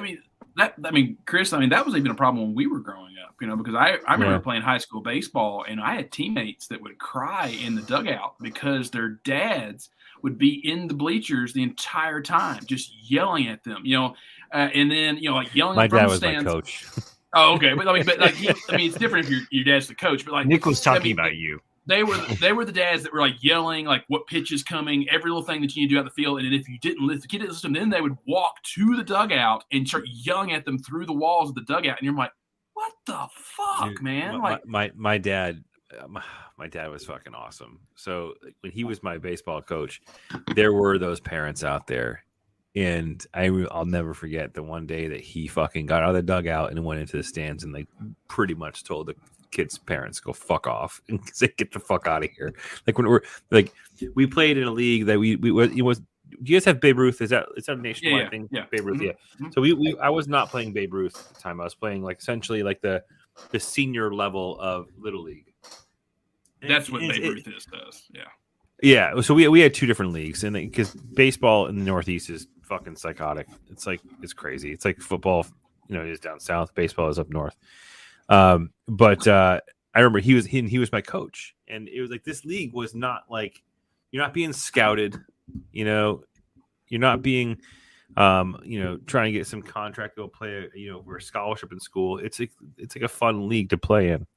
Chris. That was even a problem when we were growing up. Because I remember playing high school baseball, and I had teammates that would cry in the dugout because their dads would be in the bleachers the entire time, just yelling at them. And then like yelling. My dad was stands. my coach. Oh, okay, but it's different if your dad's the coach. But like Nick was talking about you. They were the dads that were like yelling like what pitch is coming, every little thing that you need to do out the field. And if the kid didn't listen, then they would walk to the dugout and start yelling at them through the walls of the dugout. And you're like, what the fuck, dude, man? My dad was fucking awesome. So when he was my baseball coach, there were those parents out there. And I'll never forget the one day that he fucking got out of the dugout and went into the stands and like pretty much told the kids' parents, go fuck off and say, get the fuck out of here. Like when we played in a league that it was. Do you guys have Babe Ruth? Is that a nationwide thing? Yeah, Babe Ruth. Mm-hmm. Yeah. So I was not playing Babe Ruth at the time. I was playing like essentially like the senior level of Little League. That's what Babe Ruth does. Yeah. Yeah. So we had 2 different leagues, and because baseball in the Northeast is fucking psychotic. It's crazy. It's like football, is down south. Baseball is up north. But I remember he was my coach, and it was like this league was not like you're not being scouted. You're not being, trying to get some contract to go play, for a scholarship in school. It's like a fun league to play in.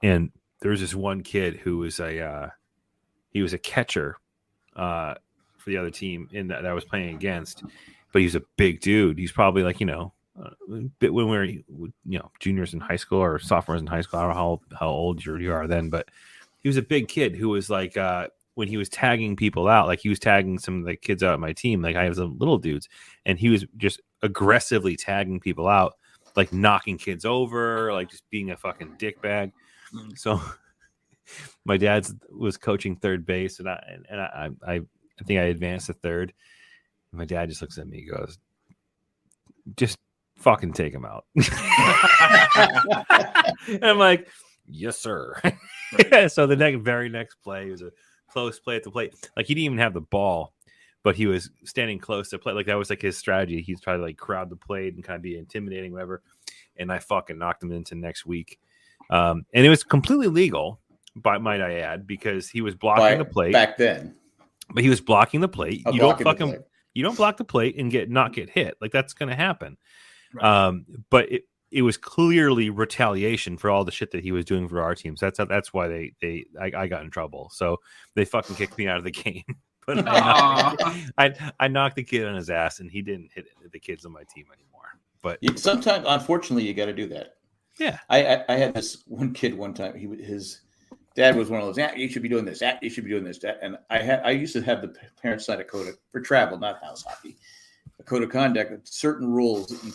And there was this one kid who was he was a catcher, for the other team that I was playing against, but he was a big dude. He's probably like, when we were, juniors in high school or sophomores in high school. I don't know how old you are then, but he was a big kid who was like, when he was tagging people out, like he was tagging some of the kids out of my team, like I have some little dudes, and he was just aggressively tagging people out, like knocking kids over, like just being a fucking dickbag. So my dad was coaching third base, and I think I advanced to third. And my dad just looks at me and goes, just fucking take him out. And I'm like, yes, sir. So the very next play was a close play at the plate. Like he didn't even have the ball, but he was standing close to play. Like that was like his strategy. He's trying to like crowd the plate and kind of be intimidating, whatever. And I fucking knocked him into next week. And it was completely legal, might I add, because he was blocking the plate back then. But he was blocking the plate. You don't block the plate and not get hit. Like that's going to happen. Right. But it was clearly retaliation for all the shit that he was doing for our teams. That's why I got in trouble. So they fucking kicked me out of the game. but I knocked the kid on his ass, and he didn't hit the kids on my team anymore. But sometimes, unfortunately, you got to do that. Yeah, I had this one kid one time. His dad was one of those. You should be doing this. You should be doing this. And I used to have the parents sign a code for travel, not house hockey. A code of conduct, certain rules that you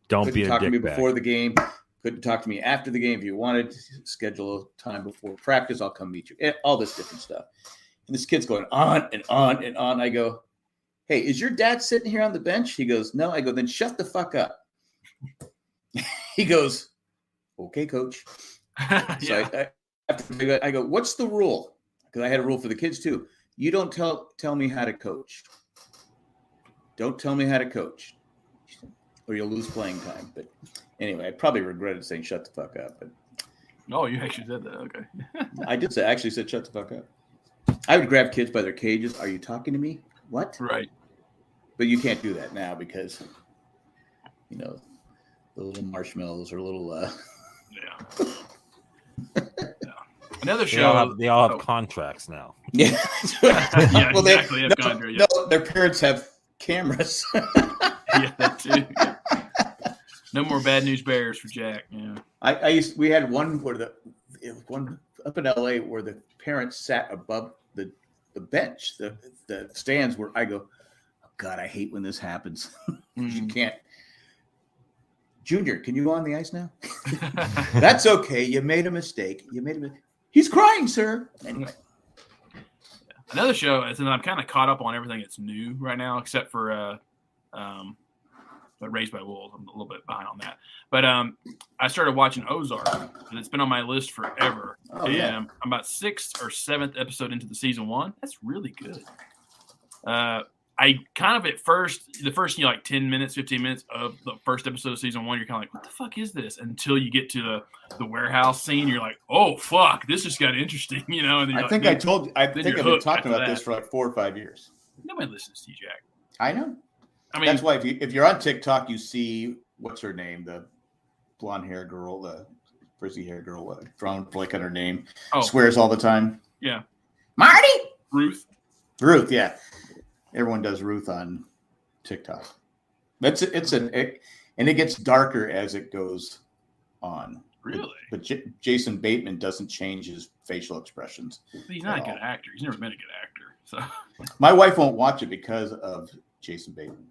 don't be a talk to me dickbag. before the game. Couldn't talk to me after the game. If you wanted to schedule a time before practice, I'll come meet you. All this different stuff. And this kid's going on and on and on. I go, hey, is your dad sitting here on the bench? He goes, no. I go, then shut the fuck up. He goes, okay, coach. So I go, what's the rule? Because I had a rule for the kids too. You don't tell me how to coach. Don't tell me how to coach, or you'll lose playing time. But anyway, I probably regretted saying shut the fuck up. But oh, you actually said that. Okay. I did say, actually said shut the fuck up. I would grab kids by their cages. Are you talking to me? What? Right. But you can't do that now because, the little marshmallows are little. Yeah. Another show. They all have contracts now. Yeah. Yeah, well, exactly. No, their parents have cameras. Yeah, that too. No more bad news bears for Jack. Yeah. We had one where one up in LA where the parents sat above the bench, the stands where I go, oh God, I hate when this happens. You can't. Junior, can you go on the ice now? That's okay. You made a mistake. He's crying, sir. Anyway. Another show, and I'm kind of caught up on everything that's new right now, except for Raised by Wolves. I'm a little bit behind on that. But I started watching Ozark, and it's been on my list forever. Oh, yeah. I'm about 6th or 7th episode into the season 1. That's really good. I kind of at first, the first 10 minutes, 15 minutes of the first episode of season 1, you're kind of like, what the fuck is this? Until you get to the warehouse scene, you're like, oh fuck, this just got interesting, And then I think I've been talking about this for like 4 or 5 years. Nobody listens to you, Jack. I know. I mean, that's why if you're on TikTok, you see what's her name, the blonde hair girl, the frizzy hair girl, drawing blank on her name, swears all the time. Yeah, Marty. Ruth, yeah. Everyone does Ruth on TikTok. And it gets darker as it goes on. Really? But Jason Bateman doesn't change his facial expressions. He's not a good actor. He's never been a good actor. So my wife won't watch it because of Jason Bateman.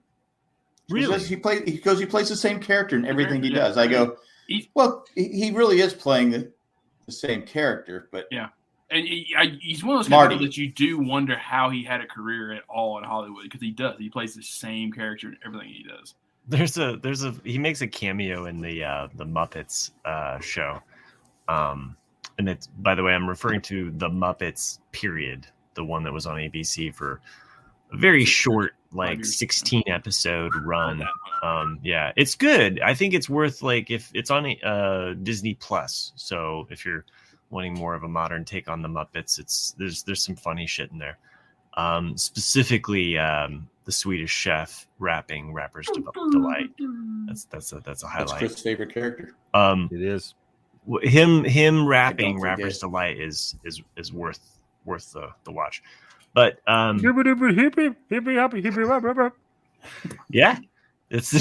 Really? He plays the same character in everything he does. I go, well, he really is playing the same character, but yeah. And he's one of those people that you do wonder how he had a career at all in Hollywood, because he does. He plays the same character in everything he does. He makes a cameo in the Muppets show, and it's, by the way, I'm referring to the Muppets period, the one that was on ABC for a very short, 16 episode run. Yeah, it's good. I think it's worth if it's on Disney Plus. So if you're wanting more of a modern take on the Muppets, there's some funny shit in there. Specifically, the Swedish Chef rapping Rapper's Delight. That's a highlight. That's Chris' favorite character. It is. Him rapping Rapper's Delight is worth the watch. But yeah, it's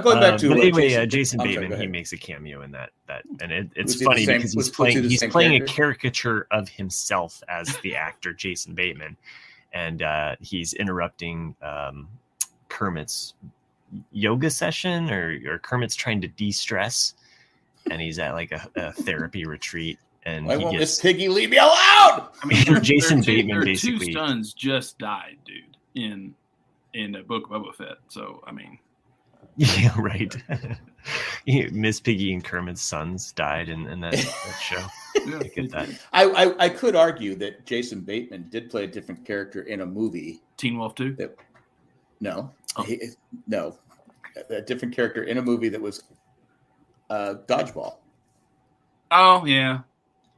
going back to anyway. Jason Bateman, he makes a cameo in that, and it's funny because he's playing a caricature of himself as the actor Jason Bateman, and he's interrupting Kermit's yoga session, or Kermit's trying to de-stress, and he's at a therapy retreat. And why won't Miss Piggy leave me alone? I mean, Jason Bateman basically. 2 sons just died, dude, in the Book of Boba Fett. So I mean, yeah, right. Miss Piggy and Kermit's sons died in that show. Yeah. I get that. I could argue that Jason Bateman did play a different character in a movie. Teen Wolf 2? No, a different character in a movie that was Dodgeball. Oh yeah.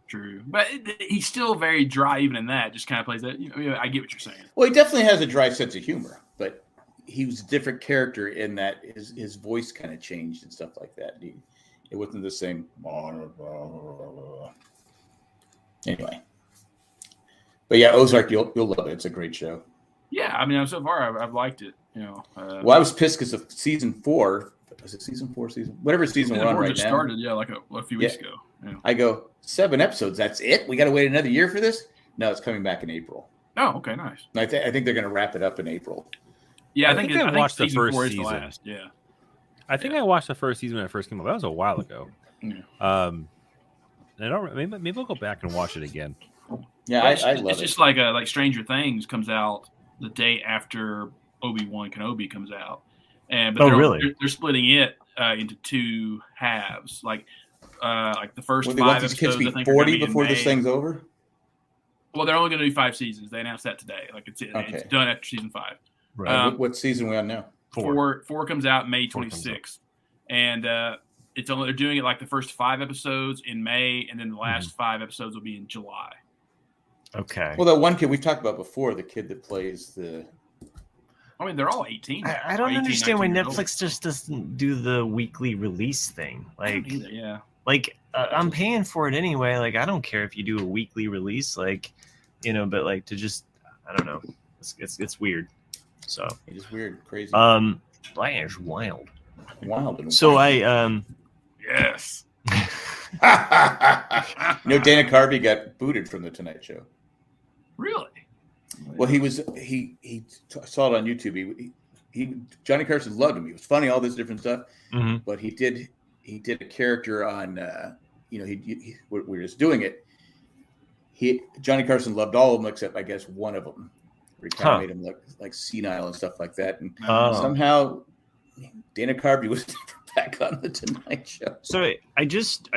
True, but he's still very dry even in that. Just kind of plays that. I get what you're saying. Well, he definitely has a dry sense of humor, but he was a different character in that his voice kind of changed and stuff like that. It wasn't the same. Anyway, But yeah, Ozark, you'll love it. It's a great show. Yeah, I mean, so far I've liked it. You know, Well, I was pissed because of season 4. Was it season 4? Whatever season we're on right now. Started, yeah, like a few weeks ago. Yeah. I go 7 episodes. That's it. We got to wait another year for this. No, it's coming back in April. Oh, okay, nice. I think they're going to wrap it up in April. Yeah, I think I watched the first season. season. Yeah, I think I watched the first season when it first came out. That was a while ago. Yeah. I don't. Maybe I'll go back and watch it again. Yeah, I love it. It's just like Stranger Things comes out the day after Obi-Wan Kenobi comes out, but really? They're splitting it into 2 halves. Like the first 5 they want these episodes. kids I to think be are gonna 40 be in before this May. thing's over. Well, they're only going to do 5 seasons. They announced that today. Like it's Okay. done after season 5. Right. What season are we on now? 4 comes out May 4 comes 26th, and they're doing it like the first 5 episodes in May, and then the last 5 episodes will be in July. Okay. Well, that one kid we've talked about before, the kid that plays the. I mean, they're all 18. I don't 18, understand why 19 years Netflix just doesn't do the weekly release thing. Like, old. Yeah. I'm paying for it anyway. Like, I don't care if you do a weekly release, like, but like to just, I don't know. It's weird. So It is weird, crazy, Blanche wild. wild. And So wild. Yes. Dana Carvey got booted from the Tonight Show. Really? Well, he saw it on YouTube. Johnny Carson loved him. He was funny, all this different stuff. Mhm. But he did a character on, we were just doing it. Johnny Carson loved all of them except, I guess, one of them. Where he kind of made him look like senile and stuff like that. And somehow Dana Carvey was never back on the Tonight Show. So I just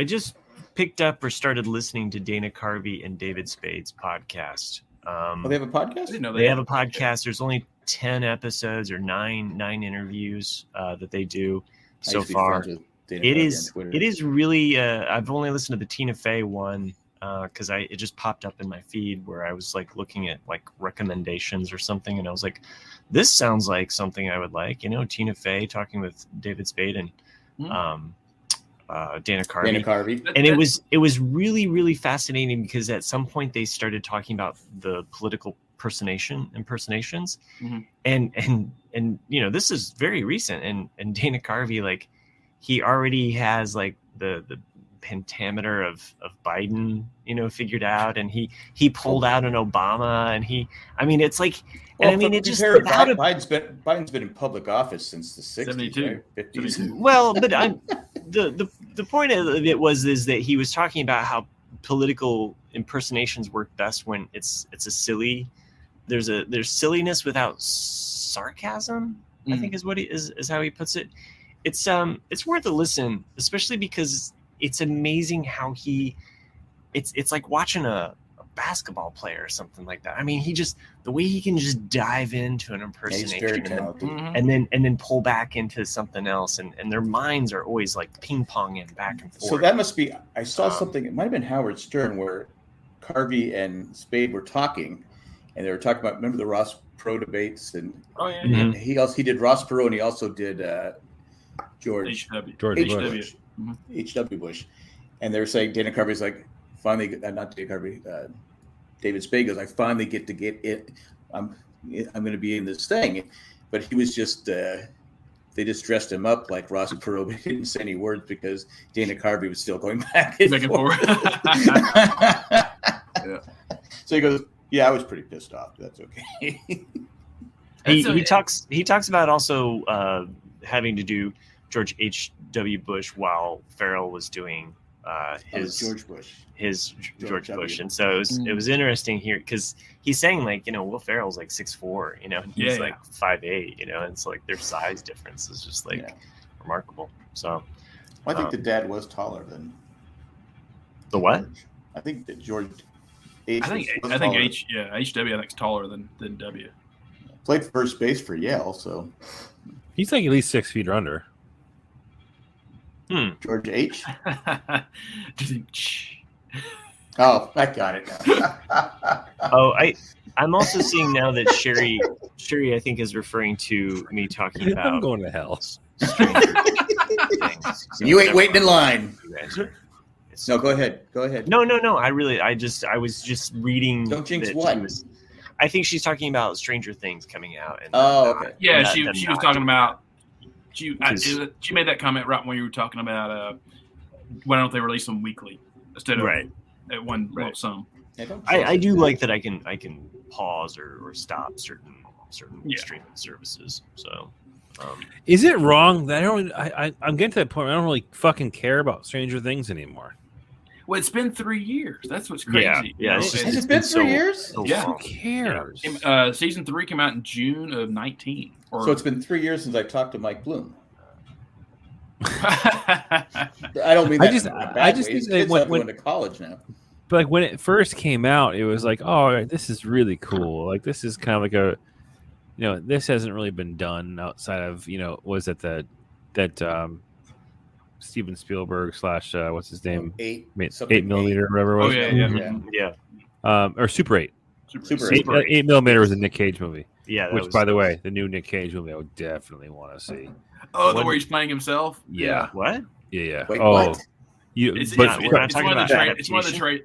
picked up or started listening to Dana Carvey and David Spade's podcast. They have a podcast? I didn't know They have a podcast. There's only 10 episodes or nine interviews that they do so far. It is really. I've only listened to the Tina Fey one because it just popped up in my feed where I was like looking at like recommendations or something, and I was like, this sounds like something I would like. Tina Fey talking with David Spade and Dana Carvey. And it was really, really fascinating because at some point they started talking about the political impersonations. Mm-hmm. And this is very recent, and Dana Carvey, like, he already has like the pentameter of Biden, figured out, and he pulled out an Obama, and it's like, it just Biden's been in public office since the 60s, 72. right? 50s. Well, but the point of it is that he was talking about how political impersonations work best when it's a silly. There's silliness without sarcasm. I think is what is how he puts it. It's worth a listen, especially because it's amazing how it's like watching a basketball player or something like that. The way he can just dive into an impersonation and then pull back into something else, and their minds are always like ping-ponging back and forth. So that must be, I saw something, it might have been Howard Stern, where Carvey and Spade were talking, and they were talking about, remember the Ross Perot debates? And he did Ross Perot, and he also did George Bush. H.W. Bush. And they were saying, Dana Carvey's like, finally, not Dana Carvey, David Spade goes, I finally get it. I'm going to be in this thing. But he was just, they just dressed him up like Ross Perot. He didn't say any words because Dana Carvey was still going back and forth. Yeah. So he goes, yeah, I was pretty pissed off. That's okay. He talks about also having to do George H.W. Bush while Farrell was doing George Bush. George Bush. And so it was interesting here because he's saying, like, Will Ferrell's like 6'4", and he's like 5'8", and it's like their size difference is just like remarkable. So I think the dad was taller than the what? George. I think that George HW I think is taller than W. Played first base for Yale, so he's like at least 6 feet or under. George H. Oh, I got it now. I'm also seeing now that Sherry, I think, is referring to me talking about. I'm going to hell. You ain't waiting in line. No, go ahead. Go ahead. No. I was just reading. Don't jinx that what? I think she's talking about Stranger Things coming out. And Okay. Yeah, that- she them was not talking doing about. She made that comment right when you were talking about why don't they release them weekly instead of Right. at one Right. lump sum. I do like that I can pause or stop certain Yeah. streaming services. So Is it wrong that I'm getting to that point where I don't really fucking care about Stranger Things anymore? Well, it's been 3 years. That's what's crazy. Yeah, you know? it's just- Has it been 3 years? so Yeah. Who long. cares? Season 3 came out in June of 19. So it's been 3 years since I talked to Mike Bloom. I I don't mean that. I just His think that kids when- have going to college now. But like when it first came out, it was like, oh, this is really cool. Like this is kind of like a, this hasn't really been done outside of, was it that Steven Spielberg / what's his name, 8 8mm or whatever it was. yeah. Or Super 8. Super 8 8mm was a Nick Cage movie. Yeah, that Which, was- by the way, the new Nick Cage movie, I would definitely want to see. Oh, the where he's playing himself. Yeah, What? yeah. Wait, oh, what? It's we're one not of talking the about tra- it's one of the adaptation?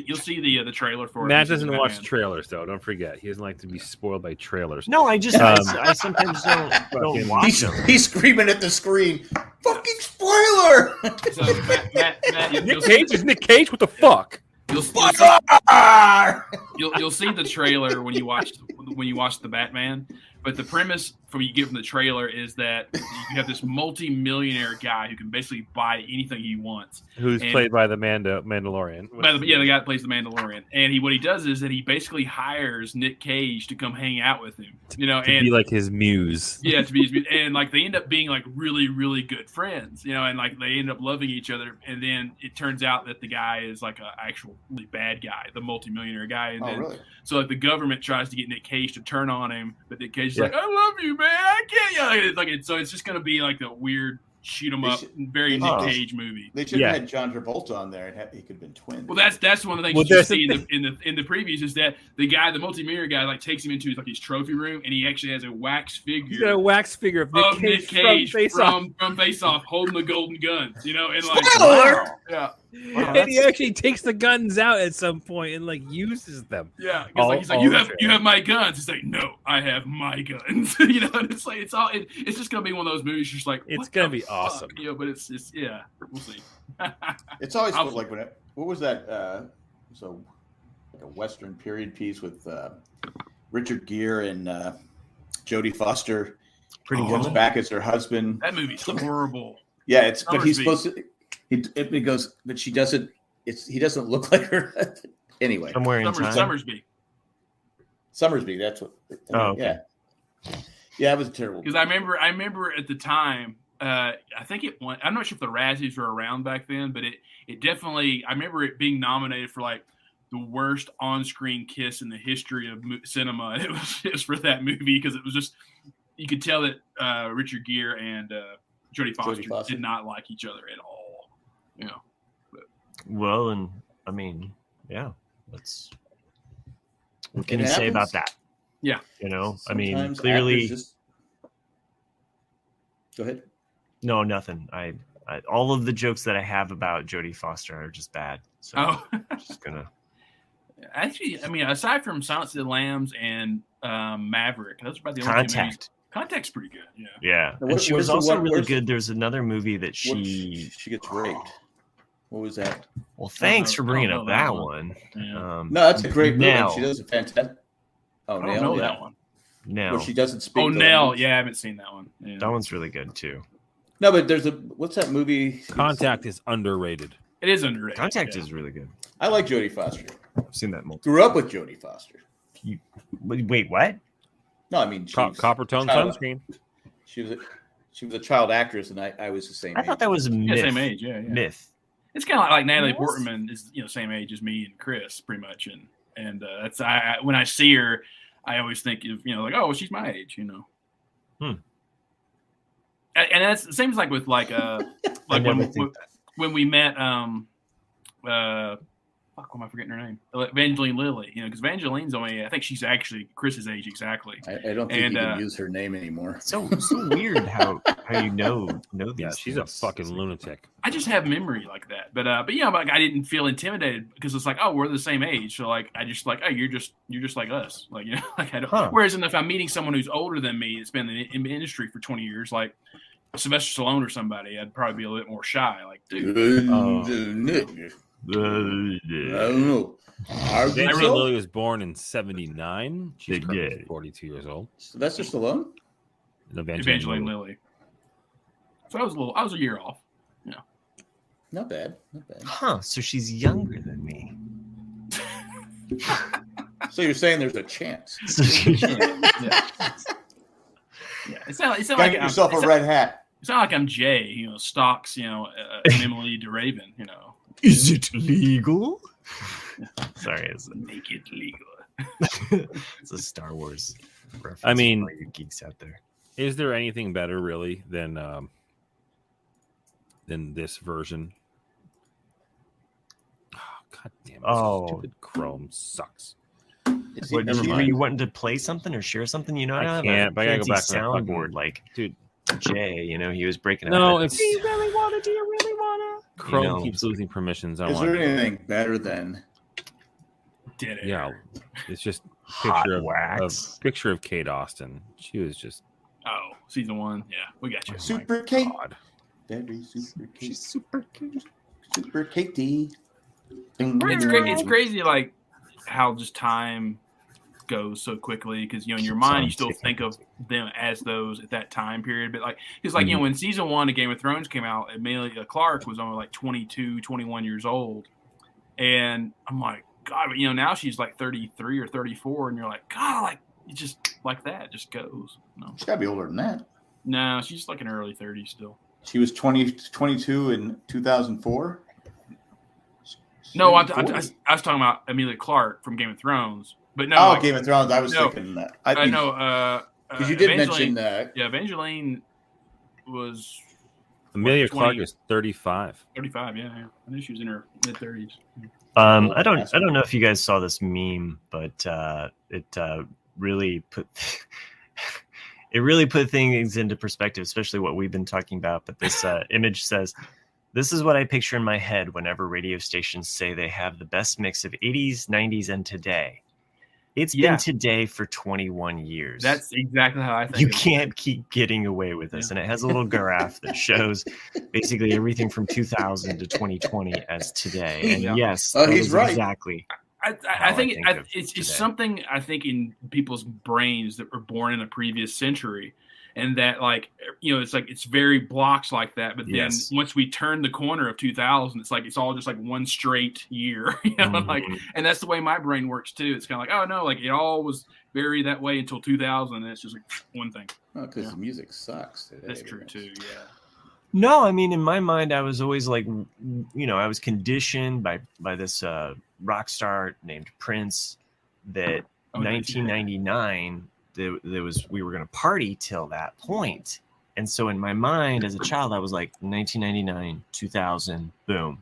You'll see the trailer for it. Matt It's doesn't watch Batman. trailers though. Don't forget, he doesn't like to be spoiled by trailers. No, I just I sometimes don't Fucking- watch them. He's screaming at the screen. Fucking spoiler! So Matt, Nick Cage is Nick Cage. What the fuck? you'll Spoiler! you'll see the trailer when you watch the Batman. But the premise from you get from the trailer is that you have this multi-millionaire guy who can basically buy anything he wants. Who's And- played by the Mandalorian? the guy that plays the Mandalorian, and what he does is that he basically hires Nick Cage to come hang out with him, to and be like his muse. yeah, to be his, and like they end up being like really, really good friends, and like they end up loving each other, and then it turns out that the guy is like an actual really bad guy, the multimillionaire guy, and Oh, then really? so like the government tries to get Nick Cage to turn on him, but Nick Cage is Yeah. like, "I love you, man, I can't." So it's just gonna be like a weird shoot 'em They up, should- very they Nick should- Cage movie. They should Yeah. have had John Travolta on there, and he could have been twins. Well, that's one of the things Well, you that's see the in the previews is that the multimillionaire guy, like takes him into his trophy room, and he actually has a wax He's got figure a wax figure of Nick of Cage, Nick Cage from Face Off. from Face Off holding the golden guns, and like Spoiler! yeah, And he actually takes the guns out at some point and like uses them. yeah. All- He's like, all you the have trailer. my guns. He's like, no, I have my guns. And it's like it's just gonna be one of those movies. Just like It's what gonna the be fuck? awesome. But it's yeah, we'll see. It's always I'll- felt like what was that? Like a Western period piece with Richard Gere and Jodie Foster. Pretty Comes Woman. back as her husband. That movie's horrible. Yeah, but he's Summersby. supposed to. He goes, but she doesn't. He doesn't look like her. Anyway, Somewhere in time. Summersby. Summersby. That's what. Oh, okay. Yeah, it was terrible. Because I remember at the time, I think it won. I'm not sure if the Razzies were around back then, but it definitely. I remember it being nominated for like the worst on-screen kiss in the history of cinema. And it was for that movie because it was just you could tell that Richard Gere and Jodie Foster did not like each other at all. Well, and I mean, yeah, that's what can It you say about happens. that? Yeah. I mean, Sometimes clearly, actors just... Go ahead. no, nothing. I all of the jokes that I have about Jodie Foster are just bad. So Oh, I'm just gonna. actually, I mean, aside from Silence of the Lambs and Maverick, those are about the only two movies. Contact. Contact's pretty good. Yeah. Yeah, What- and she was where's the also one- really where's- good. There's another movie that She gets raped. What was that? Well, thanks for bringing I don't up know that that one. Yeah. No, that's a great movie. Nell. She does a fantastic. Oh, I don't Nell, know yeah. that one. No, Where she doesn't speak. Oh, the Nell. language. Yeah, I haven't seen that one. Yeah. that one's really good too. No, but there's what's that movie? Contact is underrated. It is underrated. Contact yeah. is really good. I like Jodie Foster. I've seen that multiple. Grew up with Jodie Foster. Wait, what? No, I mean Copper tone child- sunscreen. She was a child actress, and I was the same. I thought age. that was a myth. Yeah, same age. Yeah, yeah. Myth. It's kind of like Natalie Yes. Portman is same age as me and Chris pretty much, and that's when I see her, I always think of like, oh, well, she's my age, Hmm. And that's the same as like with like I like never think that. when we met fuck, why am I forgetting her name? Evangeline Lilly. Because Evangeline's only, I think she's actually Chris's age exactly. I don't think you can use her name anymore. So weird how you know these. Yeah, she's a fucking lunatic. I just have memory like that, but like I didn't feel intimidated because it's like, oh, we're the same age, so like I just like, oh, you're just like us, like like I don't. Huh. Whereas if I'm meeting someone who's older than me, that's been in the industry for 20 years, like Sylvester Stallone or somebody, I'd probably be a little bit more shy. Like, dude, I don't know. Evangeline Lilly was born in 1979. She's currently 42 years old. Sylvester Stallone? Evangeline Lilly. So I was a year off. Yeah. Not bad. Huh? So she's younger than me. So you're saying there's a chance? Yeah. It's not like yourself a red hat. It's not like I'm Jay, stocks, Emily DeRaven, Is it legal? Sorry, make it legal. It's a Star Wars reference. I mean, for all you geeks out there. Is there anything better really than this version? Oh, God damn it! Oh. Stupid Chrome sucks. Were you wanting to play something or share something? I can't. But I gotta go back to my soundboard, like dude. Jay, he was breaking. No, out it's. Do you really wanna? Chrome keeps losing permissions. Is there anything better than? Did it? Yeah, it's just Hot a wax. picture of Kate Austin. She was just Oh, season 1. Yeah, we got you. Super Kate. odd. Very super Kate. She's super cute. Super Katie. It's crazy, like how just time goes so quickly because in your mind you still think of them as those at that time period, but like because like when season 1 of Game of Thrones came out, Emilia Clarke was only like 22, 21 years old, and I'm like, God, but now she's like 33 or 34, and you're like, God, like it just like that just goes. No, She's got to be older than that. no, she's like in her early 30s still. She was 22 in 2004. No, I was talking about Emilia Clarke from Game of Thrones, but no. Oh, Game of Thrones. I was thinking that. I know. Because you did Evangeline- mention that. Yeah, Evangeline was Amilia 20 Clarke is 35. 35. Yeah. I knew she was in her mid 30s. I don't know if you guys saw this meme, but it really put things into perspective, especially what we've been talking about. But this image says, "This is what I picture in my head whenever radio stations say they have the best mix of 80s, 90s, and today. It's been today for 21 years. That's exactly how I think. You can't keep getting away with this." And it has a little graph that shows basically everything from 2000 to 2020 as today. And yes, he's right. Exactly. I think of it's today. something I think in people's brains that were born in a previous century, and that like it's like it's very blocks like that. But then once we turn the corner of 2000, it's like it's all just like one straight year. Like, and that's the way my brain works too. It's kind of like, oh no, like it all was very that way until 2000, and it's just like one thing. Oh, because the music sucks today. That's true too. Yeah. No, I mean, in my mind, I was always like, I was conditioned by this rock star named Prince that 1999, we were going to party till that point. And so in my mind as a child, I was like 1999, 2000, boom,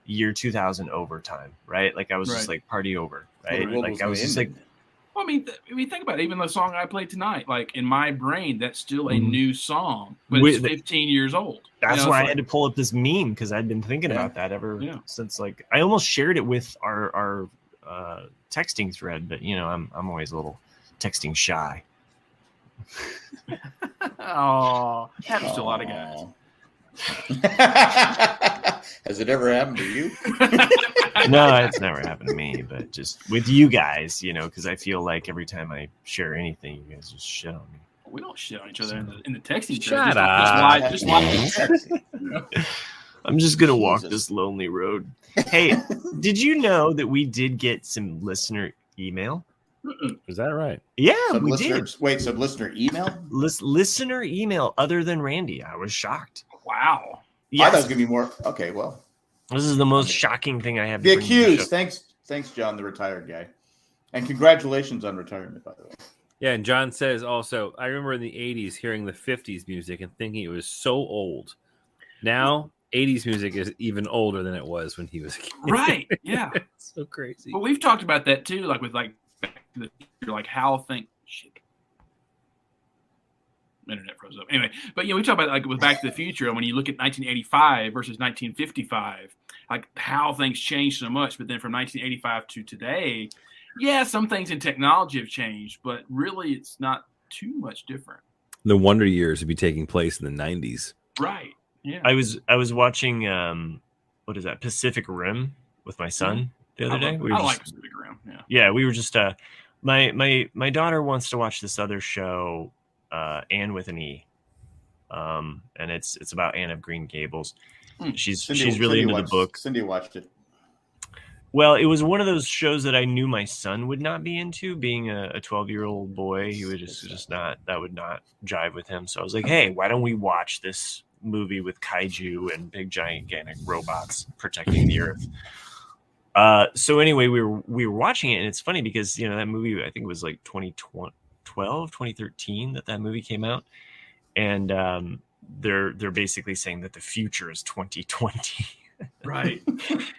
year 2000 overtime, right? Like I was just like party over, right? Like I was just like, well, I mean, think about it. Even the song I played tonight, like in my brain, that's still a new song, but it's 15 years old. That's why I had to pull up this meme because I'd been thinking about that ever since. Like I almost shared it with our texting thread, but I'm always a little texting shy. Oh, happens to a lot of guys. Has it ever happened to you? No, it's never happened to me, but just with you guys, because I feel like every time I share anything, you guys just shit on me. We don't shit on each other in the texting. Shut up. Just lie. I'm just gonna walk this lonely road. Hey, did you know that we did get some listener email? Is that right? Yeah, we did. Wait, some listener email? Listener email other than Randy. I was shocked. Wow. Yes. I thought it was gonna be more. Okay, well, this is the most shocking thing I have. The accused. Thanks, John, the retired guy, and congratulations on retirement, by the way. Yeah, and John says also, I remember in the 80s hearing the 50s music and thinking it was so old. Now '80s music is even older than it was when he was a kid. Right? Yeah. It's so crazy. But we've talked about that too, like with like Back to the Future, like how shit. Internet froze up. Anyway, but we talk about like with Back to the Future, and when you look at 1985 versus 1955, like how things changed so much. But then from 1985 to today, yeah, some things in technology have changed, but really it's not too much different. The Wonder Years would be taking place in the '90s. Right. Yeah. I was watching what is that, Pacific Rim with my son the other day. I like Pacific Rim. Yeah. Yeah, we were just my daughter wants to watch this other show, Anne with an E, and it's about Anne of Green Gables. She's really into the book. Cindy watched it. Well, it was one of those shows that I knew my son would not be into. Being a 12-year-old boy, he would just not, that would not jive with him. So I was like, hey, why don't we watch this movie with kaiju and big gigantic robots protecting the earth? So anyway, we were watching it, and it's funny because that movie, I think it was like 2013 that movie came out, and they're basically saying that the future is 2020. Right.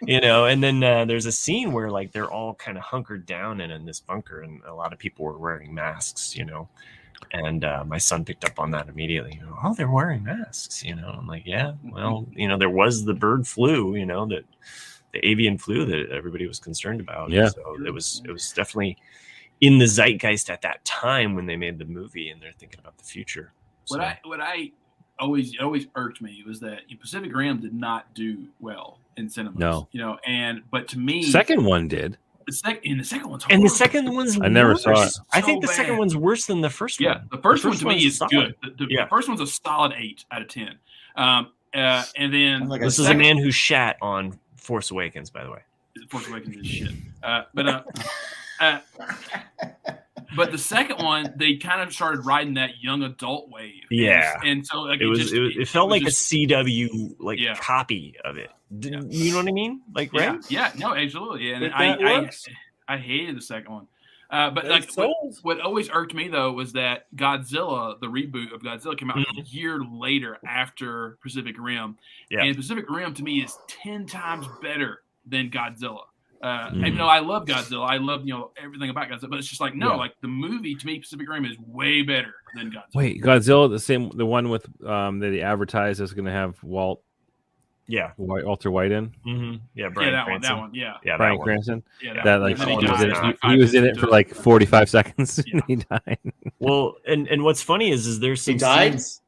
And then there's a scene where like they're all kind of hunkered down in this bunker, and a lot of people were wearing masks, and my son picked up on that immediately. Oh, they're wearing masks, I'm like, yeah, well, there was the bird flu, that the avian flu that everybody was concerned about. Yeah. So it was definitely in the zeitgeist at that time when they made the movie, and they're thinking about the future. So. What I always irked me was that Pacific Rim did not do well in cinemas. No. But to me, Second one did. The second one's horrible. And the second one's I never saw it. I think the bad. second one's worse than the first one. Yeah, the first one to me is solid. good. The first one's a solid 8 out of 10. And then This is a man who shat on Force Awakens, by the way. Force Awakens is shit. But the second one, they kind of started riding that young adult wave. Yeah, and so like it felt like a CW copy of it. You know what I mean? Like, right? Yeah, no, absolutely. And I hated the second one. But like what always irked me though was that Godzilla, the reboot of Godzilla, came out a year later after Pacific Rim. Yeah. And Pacific Rim to me is 10 times better than Godzilla. And I love Godzilla. I love everything about Godzilla, but it's just like like the movie to me, Pacific Rim is way better than Godzilla. Wait, Godzilla, the one with that they advertised is going to have Walter White in. Mm-hmm. Yeah, Bryan Cranston. That one. Yeah, Bryan Cranston. Yeah, that like he was in it for like 45 seconds and he died. Well, and what's funny is there's some scenes.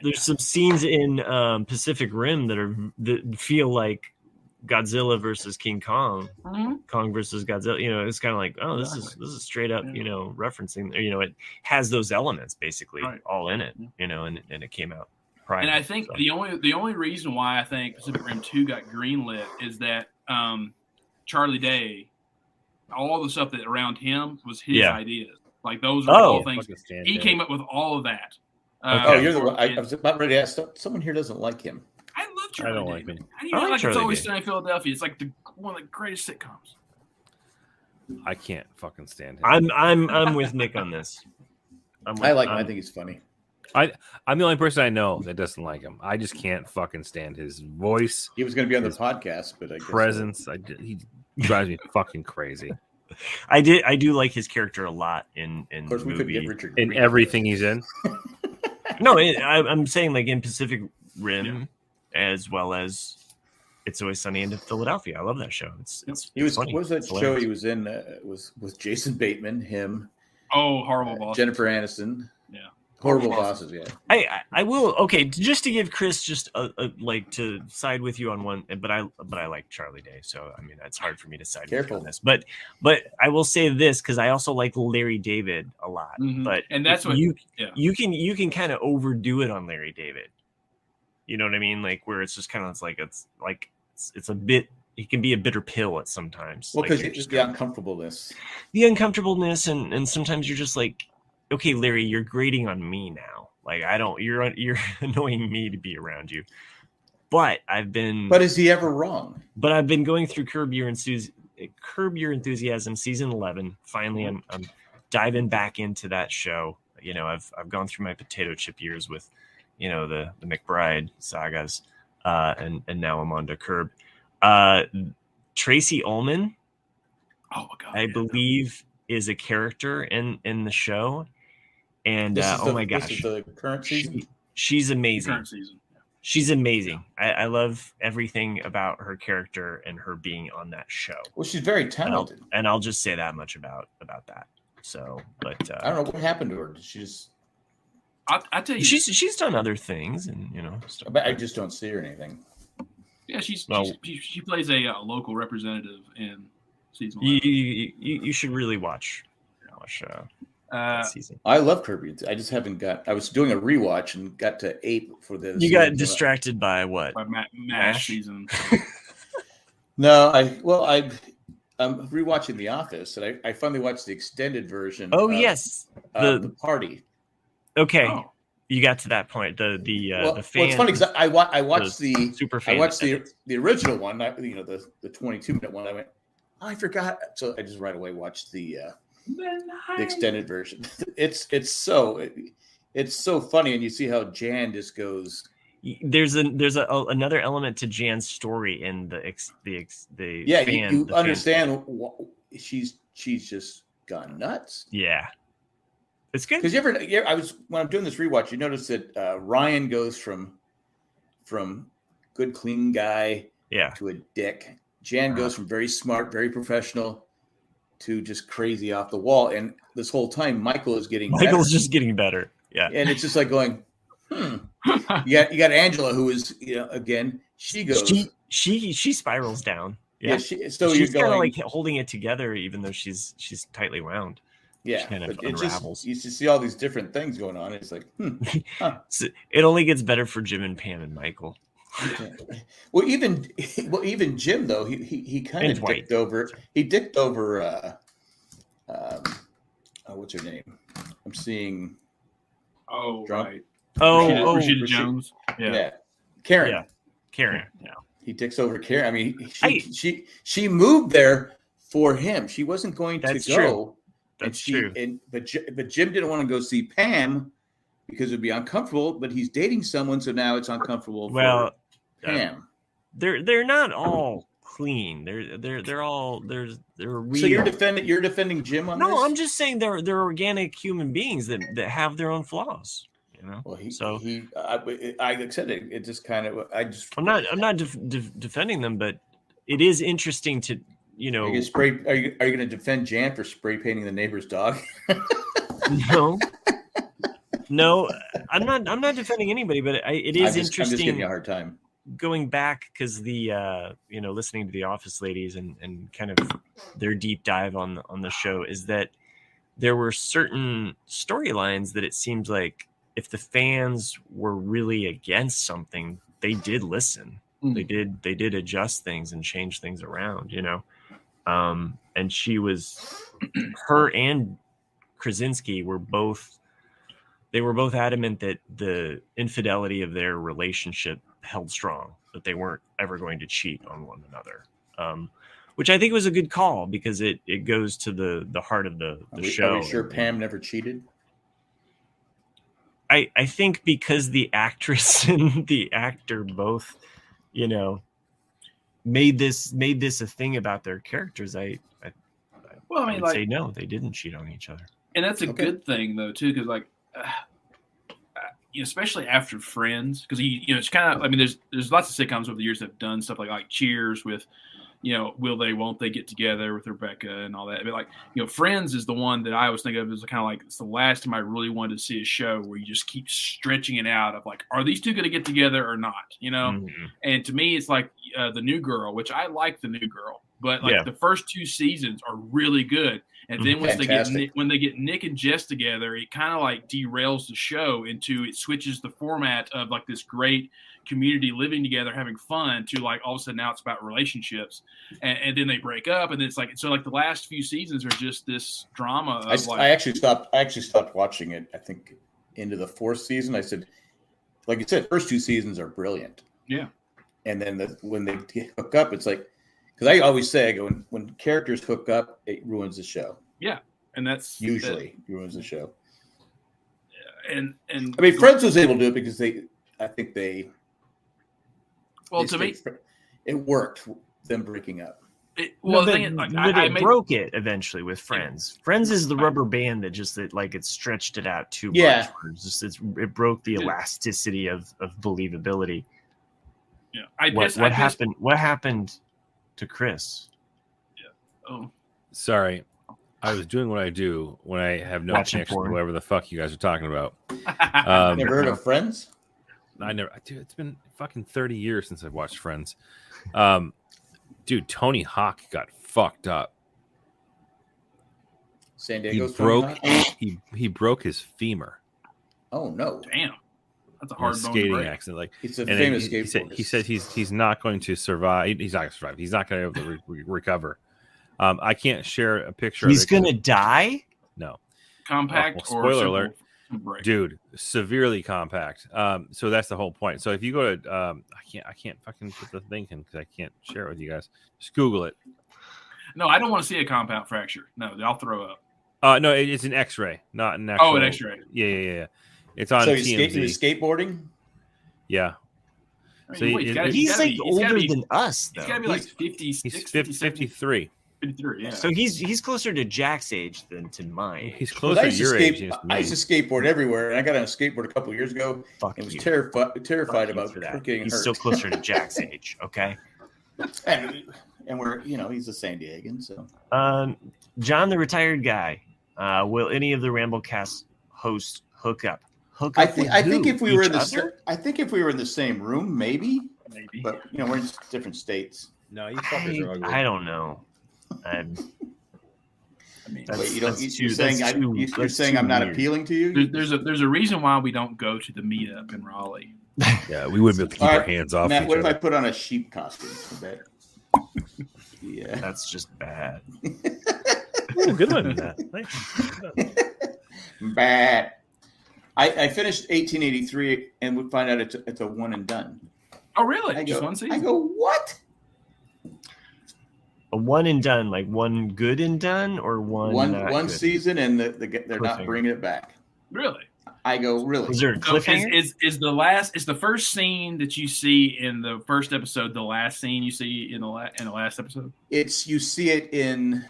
There's some scenes in Pacific Rim that feel like Godzilla versus King Kong, Kong versus Godzilla. It's kind of like, oh, this is straight up, referencing. It has those elements basically all in it, and it came out. Prior, and I think the only reason why I think Pacific Rim 2 got greenlit is that Charlie Day, all the stuff that around him was his ideas. Like those are all things he came up with all of that. You're the one. I was about ready to ask. Someone here doesn't like him. I love Charlie Day. I don't like him. How do you like It's Always Sunny in Philadelphia? It's like one of the greatest sitcoms. I can't fucking stand him. I'm with Nick on this. I like him. I think he's funny. I'm the only person I know that doesn't like him. I just can't fucking stand his voice. He was going to be on the podcast, but I guess presence. He drives me fucking crazy. I do like his character a lot in of course, the we movie. could get Richard in everything he's in. No, I'm saying like in Pacific Rim, as well as It's Always Sunny in Philadelphia. I love that show. He was funny. What was that show he was in? Was with Jason Bateman, him. Oh, Horrible Bosses. Jennifer Aniston. Yeah. Horrible Bosses. Yeah. I will. Okay, just to give Chris just a like to side with you on one, but I like Charlie Day, so I mean it's hard for me to side with you on this. But I will say this because I also like Larry David a lot. But and that's what you can kind of overdo it on Larry David. You know what I mean? Like where it's just kind of it's a bit. It can be a bitter pill at sometimes. Well, because just the uncomfortableness. The uncomfortableness, and sometimes you're just like, okay, Larry, you're grating on me now. Like you're annoying me to be around you. But is he ever wrong? But I've been going through Curb Your Enthusiasm season 11. Finally, I'm diving back into that show. I've gone through my potato chip years with the McBride sagas, and now I'm on to Curb. Tracy Ullman, Oh my god! I believe, is a character in the show, and This is my gosh, this is the current season. She's amazing. Current season. She's amazing. I love everything about her character and her being on that show. Well, she's very talented. And I'll just say that much about that. So, but I don't know what happened to her. Did she just? I tell you, she's done other things, and stuff. But I just don't see her in anything. yeah, she plays a local representative in season 11. You should really watch that season. I love Kirby. I just haven't got. I was doing a rewatch and got to 8 for this. You got distracted by what? By MASH season. No, I'm rewatching The Office, and I finally watched the extended version. Oh yes, the party. Okay, Oh. you got to that point. The fan. Well, it's funny because I watched the super fan. I watched the original one. The 22-minute one. I went, oh, I forgot. So I just right away watched the extended version. It's so funny, and you see how Jan just goes. There's another element to Jan's story in the Yeah, fan, you the understand. She's just gone nuts. Yeah, it's good. Because when I'm doing this rewatch, you notice that Ryan goes from good, clean guy to a dick. Jan goes from very smart, very professional to just crazy off the wall. And this whole time, Michael's just getting better. Yeah, and it's just like going, You got Angela, who is again. She goes. She spirals down. Yeah. She's kind of like holding it together, even though she's tightly wound. Yeah, she kind of it unravels. You see all these different things going on. It's like, So it only gets better for Jim and Pam and Michael. Well, even Jim though he kind of dicked over. He dicked over. What's her name? I'm seeing. Oh, Drunk. right. Rashida Jones. Yeah. Karen. Yeah. Karen. Yeah. He dicks over Karen. I mean, she moved there for him. She wasn't going to go. True. That's true. But Jim didn't want to go see Pam because it'd be uncomfortable. But he's dating someone, so now it's uncomfortable for Pam. They're not all clean. They're all real. So you're defending Jim on this? No, I'm just saying they're organic human beings that have their own flaws. Well, I said it just kind of. I'm not defending them, but it is interesting to Are you going to defend Jan for spray painting the neighbor's dog? No, I'm not defending anybody, but it is interesting. I'm just giving you a hard time. Going back because the listening to the Office ladies and kind of their deep dive on the show is that there were certain storylines that it seems like if the fans were really against something, they did listen. Mm. They did adjust things and change things around, and her and Krasinski were both adamant that the infidelity of their relationship held strong, that they weren't ever going to cheat on one another, which I think was a good call because it goes to the heart of the show. Are you sure Pam never cheated? I think because the actress and the actor both, made this a thing about their characters. I would say no, they didn't cheat on each other. And that's a good thing though too, because especially after Friends, because it's kind of. I mean, there's lots of sitcoms over the years that have done stuff like Cheers with. Will they, won't they get together with Rebecca and all that? But Friends is the one that I always think of as kind of like it's the last time I really wanted to see a show where you just keep stretching it out of like, are these two going to get together or not? Mm-hmm. And to me, it's like The New Girl, which I like The New Girl, but the first 2 seasons are really good. And then once when they get Nick and Jess together, it kind of like derails the show it switches the format of like this great community living together, having fun to like all of a sudden now it's about relationships, and then they break up, and it's like the last few seasons are just this drama. I actually stopped watching it. I think into the 4th season. I said, like you said, first 2 seasons are brilliant. Yeah, and then when they hook up, it's like. Because I always say, when characters hook up, it ruins the show. Yeah, and that's usually ruins the show. and I mean, Friends was able to do it because I think they. Well, they to me, it worked. Them breaking up. the But thing is, like, it made, broke it eventually with Friends. Friends is the rubber band that just it stretched it out too Yeah. much. Where it broke the elasticity of believability. Yeah, What happened? What happened to Chris? Oh, Sorry, I was doing what I do when I have no Watching connection to porn. whatever the fuck you guys are talking about. Never heard of Friends? I never. Dude, it's been fucking 30 years since I've watched Friends. Dude, Tony Hawk got fucked up. San He Diego's broke. Tony Hawk? He broke his femur Oh no! damn, that's a in a hard bone to skating break. accident. Like, It's a and then famous he skateboarder. said he's not going to survive. He's not going to survive. He's not going to be able to recover. I can't share a picture. He's of it 'cause- gonna die. No, Compact well, or spoiler simple alert. break? dude, severely compact. So that's the whole point. So if you go to, I can't fucking put the thing in because I can't share it with you guys. Just Google it. No, I don't want to see a compound fracture. No, I'll throw up. No, it's an X-ray, not an actual. Oh, an X-ray. Yeah. It's on So TMZ. he was skateboarding? Yeah. I mean, So wait, He's gotta like be- older be- than us, though. He's got to be like 56, He's 57, 53. 53, yeah. So he's closer to Jack's age than to mine. He's Well, closer I to used to your age. than I me. used to skateboard everywhere, and I got on a skateboard a couple of years ago Fuck and was you. terrified Fuck you about for that. getting He's hurt. still closer to Jack's age. Okay. And we're, he's a San Diegan, so. John, the retired guy. Will any of the Ramblecast hosts hook up? I think if we were in Each the other? I think if we were in the same room, maybe. Maybe. But we're in different states. No, you fuckers are ugly. I don't know. I mean, That's- Wait, you're too- saying that's too- you're that's saying too I'm not weird. appealing to you? there's a reason why we don't go to the meetup in Raleigh. Yeah, we wouldn't be able to keep All our right, hands off Matt, each what if I other. put on a sheep costume? I bet. Yeah. That's just bad. Ooh, good one. Thanks. Bad. I finished 1883 and would find out it's a one and done. Oh, really? I Just go, one season? I go, what? A one and done, like one good and done, or one not One good? season and they're not Cliffhanger. bringing it back. Really? I go, really? Was there a So cliffhanger? is the first scene that you see in the first episode the last scene you see in the last episode? It's you see it in.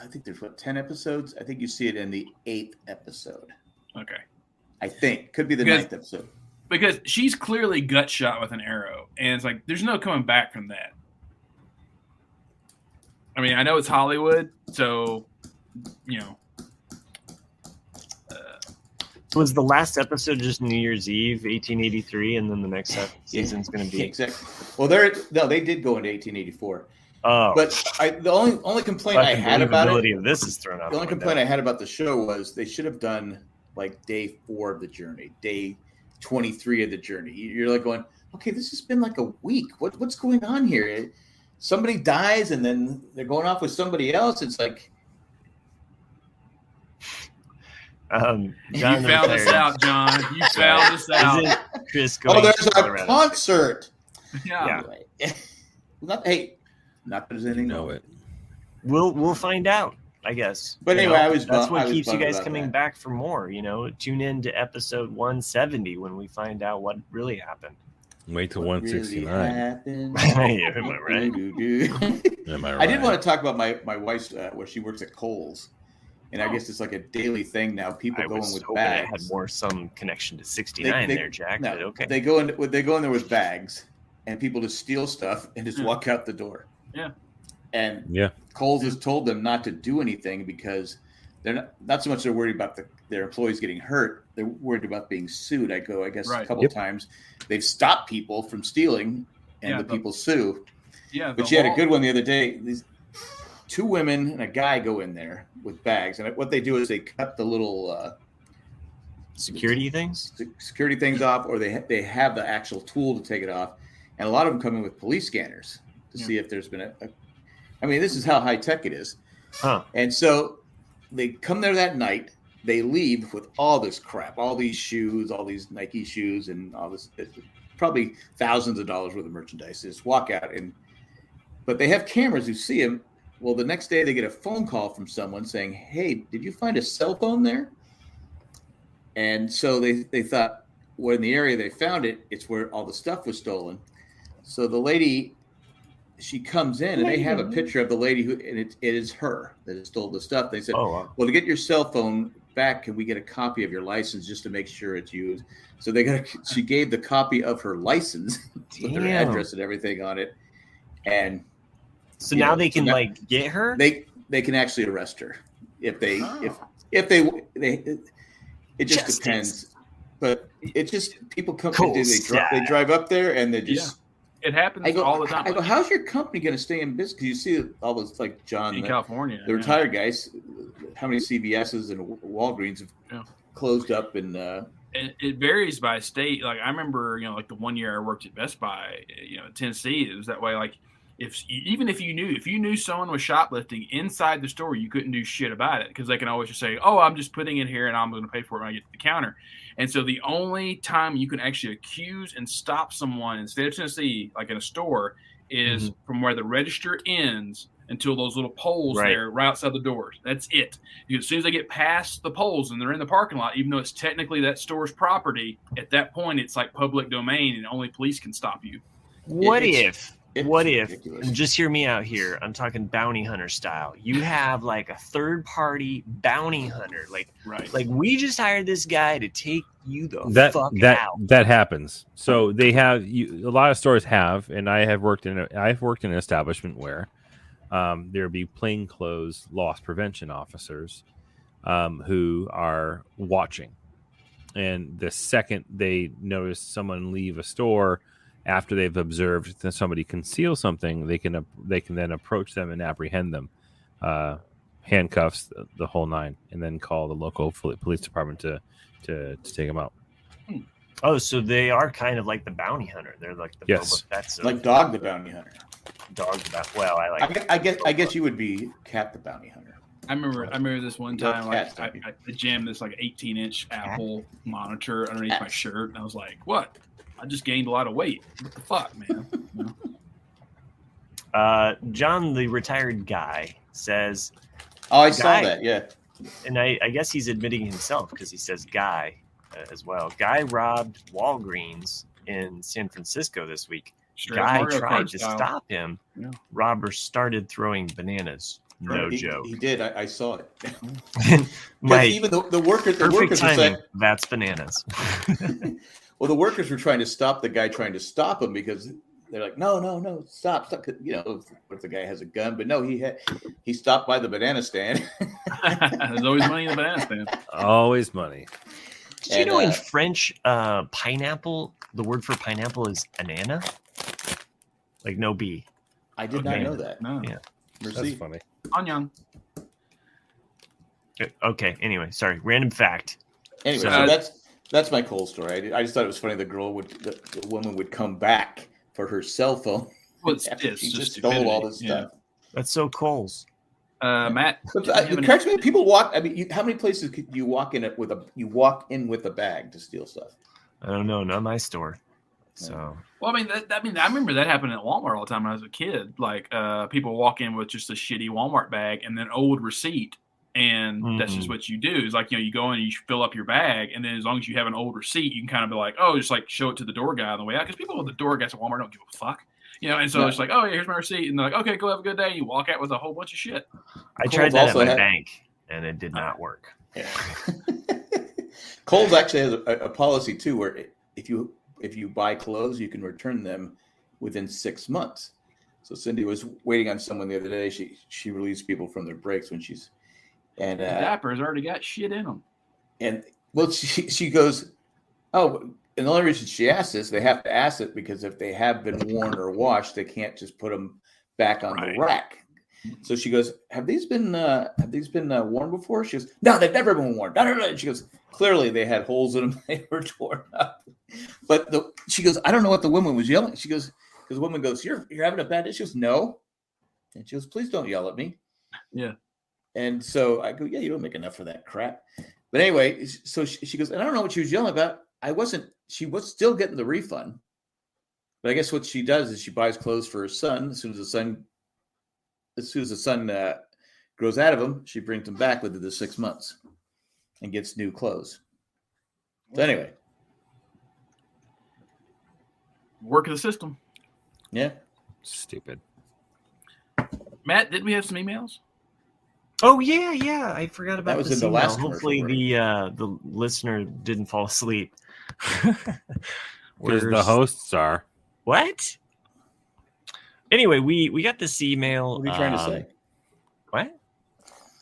I think there's 10 episodes. I think you see it in the 8th episode. Okay. I think could be the Because- 9th episode. Because she's clearly gut shot with an arrow, and it's like there's no coming back from that. I mean, I know it's Hollywood, so Was the last episode just New Year's Eve, 1883, and then the next season's going to be? Exactly. Well, they did go into 1884. Oh, But the only complaint I the had about believability it, of this is thrown out. the only the complaint I window. had about the show was they should have done like day 4 of the journey, day 23 of the journey. You're like going, okay, this has been like a week. What's going on here? Somebody dies and then they're going off with somebody else. It's like, John, you found us out, John. You found us out. Isn't Chris going there's to our Colorado? concert. Yeah. Yeah. Not that there's anything know wrong. it. We'll find out, I guess. But You anyway, know, I was that's bum- I what was keeps you bummed guys about coming that. back for more. Tune in to episode 170 when we find out what really happened. Wait till What 169. happened? Yeah, am I right? Am I right? I did want to talk about my wife's where she works at Kohl's, and I guess it's like a daily thing now. People I go in was with hoping it had bags. more some connection to 69 there, Jack. No, but okay. they go in there with bags, and people just steal stuff and just walk out the door. Yeah. And Yeah. Kohl's has told them not to do anything because they're not so much they're worried about their employees getting hurt. They're worried about being sued. I guess Right. a couple Yep. times they've stopped people from stealing, and Yeah, the but- people sue. Yeah. But she had a good one the other day. These 2 women and a guy go in there with bags, and what they do is they cut the little Security things? security things off, or they have the actual tool to take it off. And a lot of them come in with police scanners to see if there's been I mean, this is how high tech it is. Huh. And so they come there that night. They leave with all this crap, all these shoes, all these Nike shoes, and all this, probably thousands of dollars worth of merchandise. They just walk out, but they have cameras who see them. Well, the next day they get a phone call from someone saying, "Hey, did you find a cell phone there?" And so they thought, well, in the area they found it, it's where all the stuff was stolen. So the lady, she comes in, and they have a picture of the lady who, and it is her that has stole the stuff. They said, Oh, wow. well, to get your cell phone back, can we get a copy of your license just to make sure it's you? So she gave the copy of her license with her Damn. address and everything on it. And So you now know, they can so now- like get her. they can actually arrest her if they if they it just Justice. depends. But it just people come Cool they drive up there and they just It happens I go all the time. I go, how's your company going to stay in business? Because you see all those like John, in the California. the retired guys, how many CVS's and Walgreens have closed up and It varies by state. Like I remember, like the 1 year I worked at Best Buy, in Tennessee, it was that way. Like even if you knew someone was shoplifting inside the store, you couldn't do shit about it because they can always just say, "Oh, I'm just putting it here and I'm going to pay for it when I get to the counter." And so the only time you can actually accuse and stop someone in the state of Tennessee, like in a store, is from where the register ends until those little poles there right outside the doors. That's it. As soon as they get past the poles and they're in the parking lot, even though it's technically that store's property, at that point it's like public domain and only police can stop you. What if, ridiculous. and just hear me out here, I'm talking bounty hunter style. You have like a third party bounty hunter. Like we just hired this guy to take you the fuck out. That happens. So they have a lot of stores have, and I've worked in an establishment where there be plainclothes loss prevention officers who are watching. And the second they notice someone leave a store after they've observed that somebody conceal something, they can then approach them and apprehend them, handcuffs, the whole nine, and then call the local police department to take them out. Oh, so they are kind of like the bounty hunter. They're like the Yes. Boba Fetts of like Dog the Bounty Hunter. Dog the Bounty. Well, I like. I guess you would be Cat the Bounty Hunter. I remember this one time, cats, I jammed this like 18-inch Apple monitor underneath my shirt, and I was like, "What? I just gained a lot of weight. What the fuck, man?" John, the retired guy, says. Oh, I saw that. Yeah, and I guess he's admitting himself because he says guy as well. Guy robbed Walgreens in San Francisco this week. Guy tried to stop him. Yeah. Robber started throwing bananas. No joke. He did. I saw it. Even the workers were saying, that's bananas. Well, the workers were trying to stop the guy trying to stop him because they're like, no, stop. If the guy has a gun, but no, he stopped by the banana stand. There's always money in the banana stand. Always money. Did you know in French, pineapple, the word for pineapple is anana? Like no B. I did not know that. No. Yeah. That's funny. Onion. Okay. Anyway, sorry. Random fact. Anyway, so that's my cold story. I just thought it was funny. The woman would come back for her cell phone. Well, she just stole all this stuff. That's so Coles. Matt, it corrects me. People walk. I mean, how many places could you walk in with a bag to steal stuff? I don't know. Not my store. So. Well, I remember that happened at Walmart all the time when I was a kid. Like, people walk in with just a shitty Walmart bag and then old receipt, and that's just what you do. It's like, you go in and you fill up your bag, and then as long as you have an old receipt, you can kind of be like, oh, just like show it to the door guy on the way out, because people with the door guys at Walmart don't give a fuck, And so it's like, oh, yeah, here's my receipt, and they're like, okay, go have a good day. You walk out with a whole bunch of shit. I tried that at my bank, and it did not work. Yeah. Kohl's actually has a policy too, where if you buy clothes, you can return them within 6 months. So Cindy was waiting on someone the other day. She released people from their breaks when she's and Dapper's already got shit in them. And well, she goes, oh, and the only reason she asked this, they have to ask it because if they have been worn or washed, they can't just put them back on the rack. So she goes, have these been worn before? She goes, no, they've never been worn. No. She goes, clearly they had holes in them. They were torn up. But she goes, I don't know what the woman was yelling. She goes, because the woman goes, you're having a bad day. She goes, no. And she goes, please don't yell at me. Yeah. And so I go, yeah, you don't make enough for that crap. But anyway, so she goes, and I don't know what she was yelling about. She was still getting the refund. But I guess what she does is she buys clothes for her son. As soon as the son grows out of him, she brings him back within the 6 months and gets new clothes. So anyway, Work of the system. yeah. Stupid. Matt, didn't we have some emails? Oh yeah. I forgot about was this in the email. last Hopefully commercial the listener didn't fall asleep. Because the hosts are. What? Anyway, we got this email. What are you trying to say? What?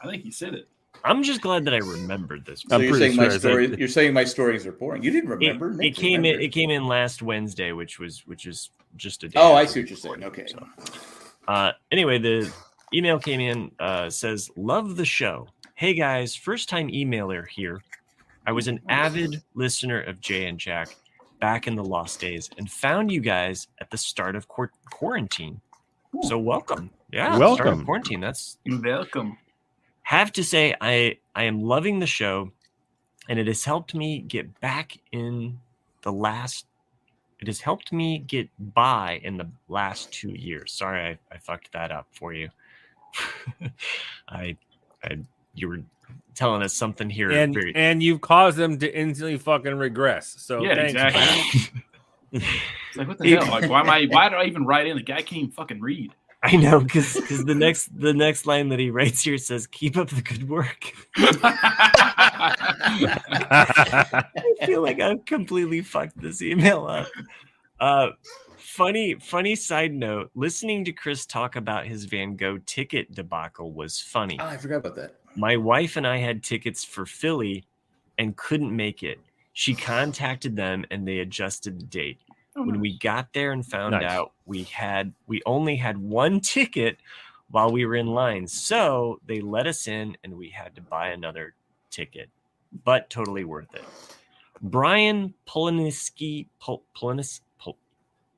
I think he said it. I'm just glad that I remembered this. So I'm you're pretty saying my sure I story? said- You're saying my stories are boring? You didn't remember? It Nick came in. remembered. It came in last Wednesday, which is just a day. Oh, I after see what you're saying. recording, Okay. so. Anyway, the email came in. Says, "Love the show. Hey guys, first time emailer here. I was an avid listener of Jay and Jack back in the lost days and found you guys at the start of quarantine. So welcome. Yeah, Welcome. Start of quarantine. That's Welcome. have to say I am loving the show, and it has helped me get back in the last. It has helped me get by in the last 2 years. Sorry, I fucked that up for you. You were telling us something here. And you've caused them to instantly fucking regress. So Yeah, thanks, exactly. man. It's like, what the hell? Like, why do I even write in? The guy can't even fucking read. I know, because the next line that he writes here says, "Keep up the good work." I feel like I've completely fucked this email up. Funny side note: listening to Chris talk about his Van Gogh ticket debacle was funny. Oh, I forgot about that. My wife and I had tickets for Philly and couldn't make it. She contacted them and they adjusted the date. When we got there and found out we only had one ticket while we were in line, so they let us in and we had to buy another ticket, but totally worth it. Brian Poliniski,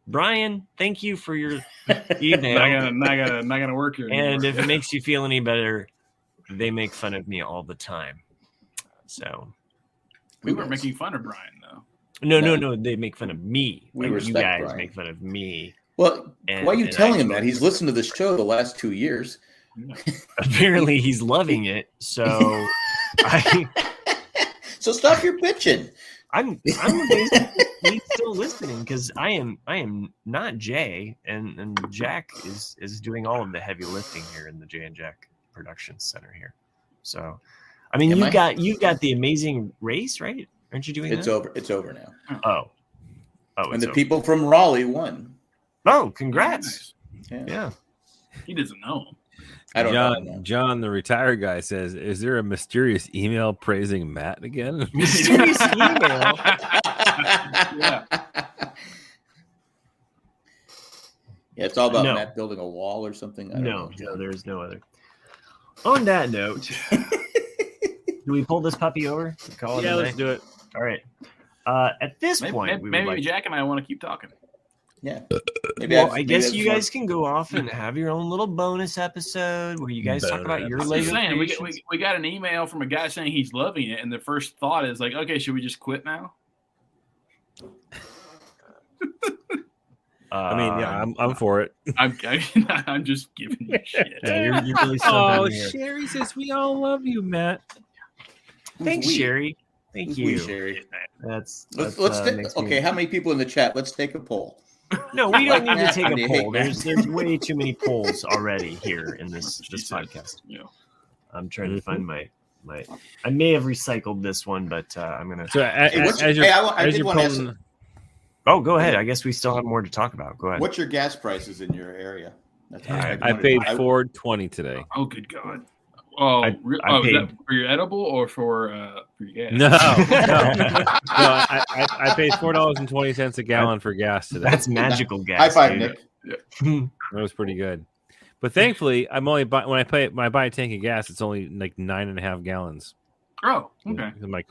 Brian, thank you for your email. not gonna work here anymore. And if it makes you feel any better, they make fun of me all the time. So we weren't making fun of Brian though. No. They make fun of me. We Like, respect you guys Brian. make fun of me. Well, And- why are you and telling I- him that? He's listened to the show the last 2 years. Apparently, he's loving it. So So stop your bitching. I'm basically still listening because I am not Jay, and Jack is doing all of the heavy lifting here in the Jay and Jack Production Center here. So, I mean, you've got the Amazing Race, right? Aren't you doing It's that? over. It's over now. Oh, And it's the over. people from Raleigh won. Oh, congrats! Yeah. Yeah. He doesn't know. I don't know. John, the retired guy, says, "Is there a mysterious email praising Matt again?" Mysterious email. Yeah. Yeah, it's all about No. Matt building a wall or something. I don't No, know. there's no other. On that note, do we pull this puppy over? Call it Yeah, a let's night? do it. All right. At this point, we would maybe like. Jack and I want to keep talking. Yeah. Well, I guess you guys can go off and have your own little bonus episode where you guys talk about your I'm Lego just saying, creations. we got an email from a guy saying he's loving it, and the first thought is like, okay, should we just quit now? I mean, yeah, I'm for it. I'm just giving you shit. Yeah, you're really Oh, subbing here. Sherry says we all love you, Matt. Thanks, we? Sherry. Thank Who's you. we, Sherry? Let's Let's okay. How many people in the chat? Let's take a poll. No, we don't need to Matt, take or do a you hate poll. Matt? There's way too many polls already here in this podcast. Yeah. I'm trying to find my. I may have recycled this one, but I'm gonna. So Hey, what's your- as you're, hey, I as did you're want to ask pulling, Oh, go ahead. I guess we still have more to talk about. Go ahead. What's your gas prices in your area? That's I paid $4.20 today. Oh, good God. Oh, I is paid- that for your edible or for your gas? No, I paid $4.20 a gallon for gas today. That's magical gas. High five, dude. Nick. That was pretty good. But thankfully, I'm only when I buy a tank of gas, it's only like 9.5 gallons. Oh, okay. My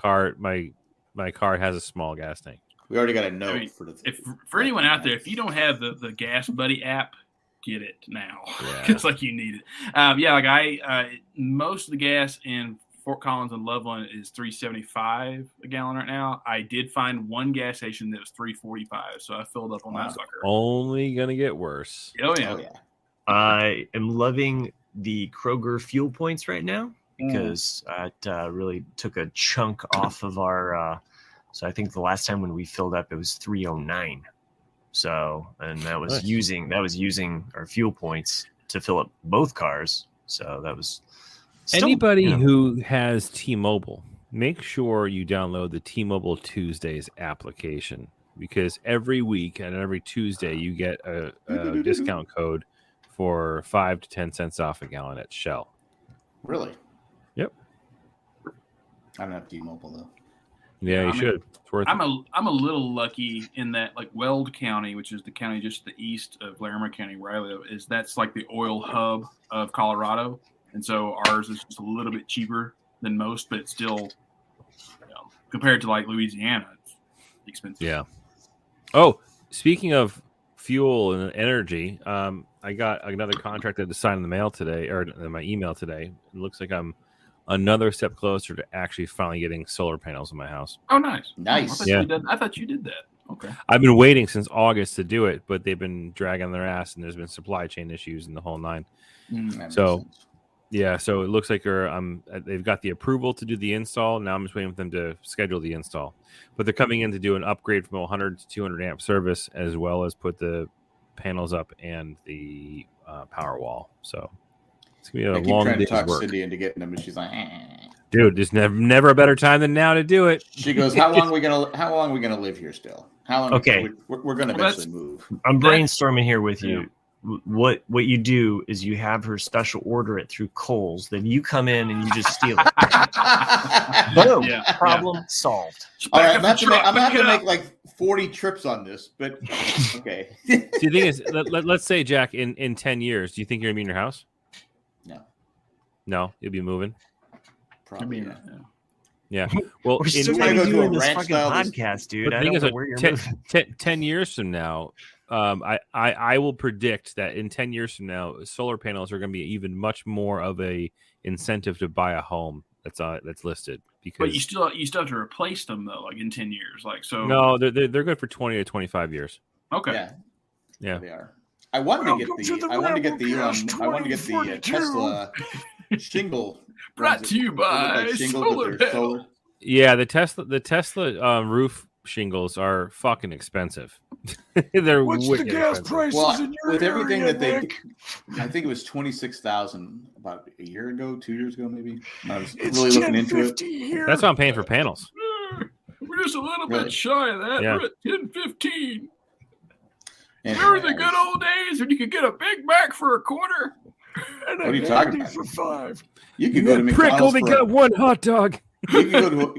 car has a small gas tank. We already got a note I mean, for the. If for anyone out there, if you don't have the Gas Buddy app, get it now. Yeah. It's like you need it. Yeah, like most of the gas in Fort Collins and Loveland is $3.75 a gallon right now. I did find one gas station that was $3.45, so I filled up on that sucker. Only gonna get worse. Oh yeah. Oh yeah. I am loving the Kroger fuel points right now because it really took a chunk off of our So I think the last time when we filled up, it was 309. So, and that was using our fuel points to fill up both cars. So that was still, anybody who has T-Mobile, make sure you download the T-Mobile Tuesdays application, because every week and every Tuesday you get a discount code for 5 to 10 cents off a gallon at Shell. Really? Yep. I don't have T-Mobile though. Yeah, you should. It's worth I'm a little lucky in that, like, Weld County, which is the county just to the east of Larimer County where I live, that's like the oil hub of Colorado, and so ours is just a little bit cheaper than most, but it's still, compared to like Louisiana, it's expensive. Yeah. Oh, speaking of fuel and energy, I got another contract to sign in the mail today, or in my email today. It looks like I'm another step closer to actually finally getting solar panels in my house. Oh, nice. Nice. I thought you did that. Okay. I've been waiting since August to do it, but they've been dragging their ass, and there's been supply chain issues and the whole nine. So, yeah, so it looks like they've got the approval to do the install. Now I'm just waiting for them to schedule the install. But they're coming in to do an upgrade from 100 to 200 amp service, as well as put the panels up and the power wall. So it's gonna be a long day's talk work. Cindy into getting them, and she's like, Dude, there's never a better time than now to do it. She goes, How long are we gonna live here still? How long? Okay. We're gonna eventually move. I'm brainstorming here with you. What you do is you have her special order it through Kohl's, then you come in and you just steal it. Boom. Problem solved. All right, I'm gonna have to make like 40 trips on this, but okay. See, the thing is, let's say, Jack, in 10 years, do you think you're gonna be in your house? No, you'll be moving. Probably. Yeah. Well, we're still gonna be doing this fucking podcast, dude. I don't know where you're moving. 10 years from now, I will predict that in 10 years from now, solar panels are going to be even much more of a incentive to buy a home that's listed. Because, but you still have to replace them though, like in 10 years, like so. No, they're good for 20 to 25 years. Okay. Yeah, they are. I wanted to get the Tesla shingle. Brought to you by solar panel. Yeah, the Tesla roof shingles are fucking expensive. They're What's the gas prices in your with everything area, that Nick? I think it was 26,000 about a year ago, 2 years ago, maybe. I was It's really looking into it. here. That's what I'm paying for panels. We're just a little bit shy of that. Yeah. We're at 10-15. And, Remember the good old days when you could get a Big Mac for a quarter? And What are you talking about? for $5. You could go to Prick McDonald's. only got one hot dog. You could go to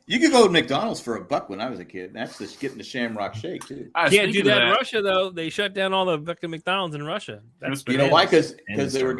you could go to McDonald's for $1 when I was a kid. That's just getting the Shamrock Shake too. Can't do that in Russia though. They shut down all the fucking McDonald's in Russia. That's You know why? Because they were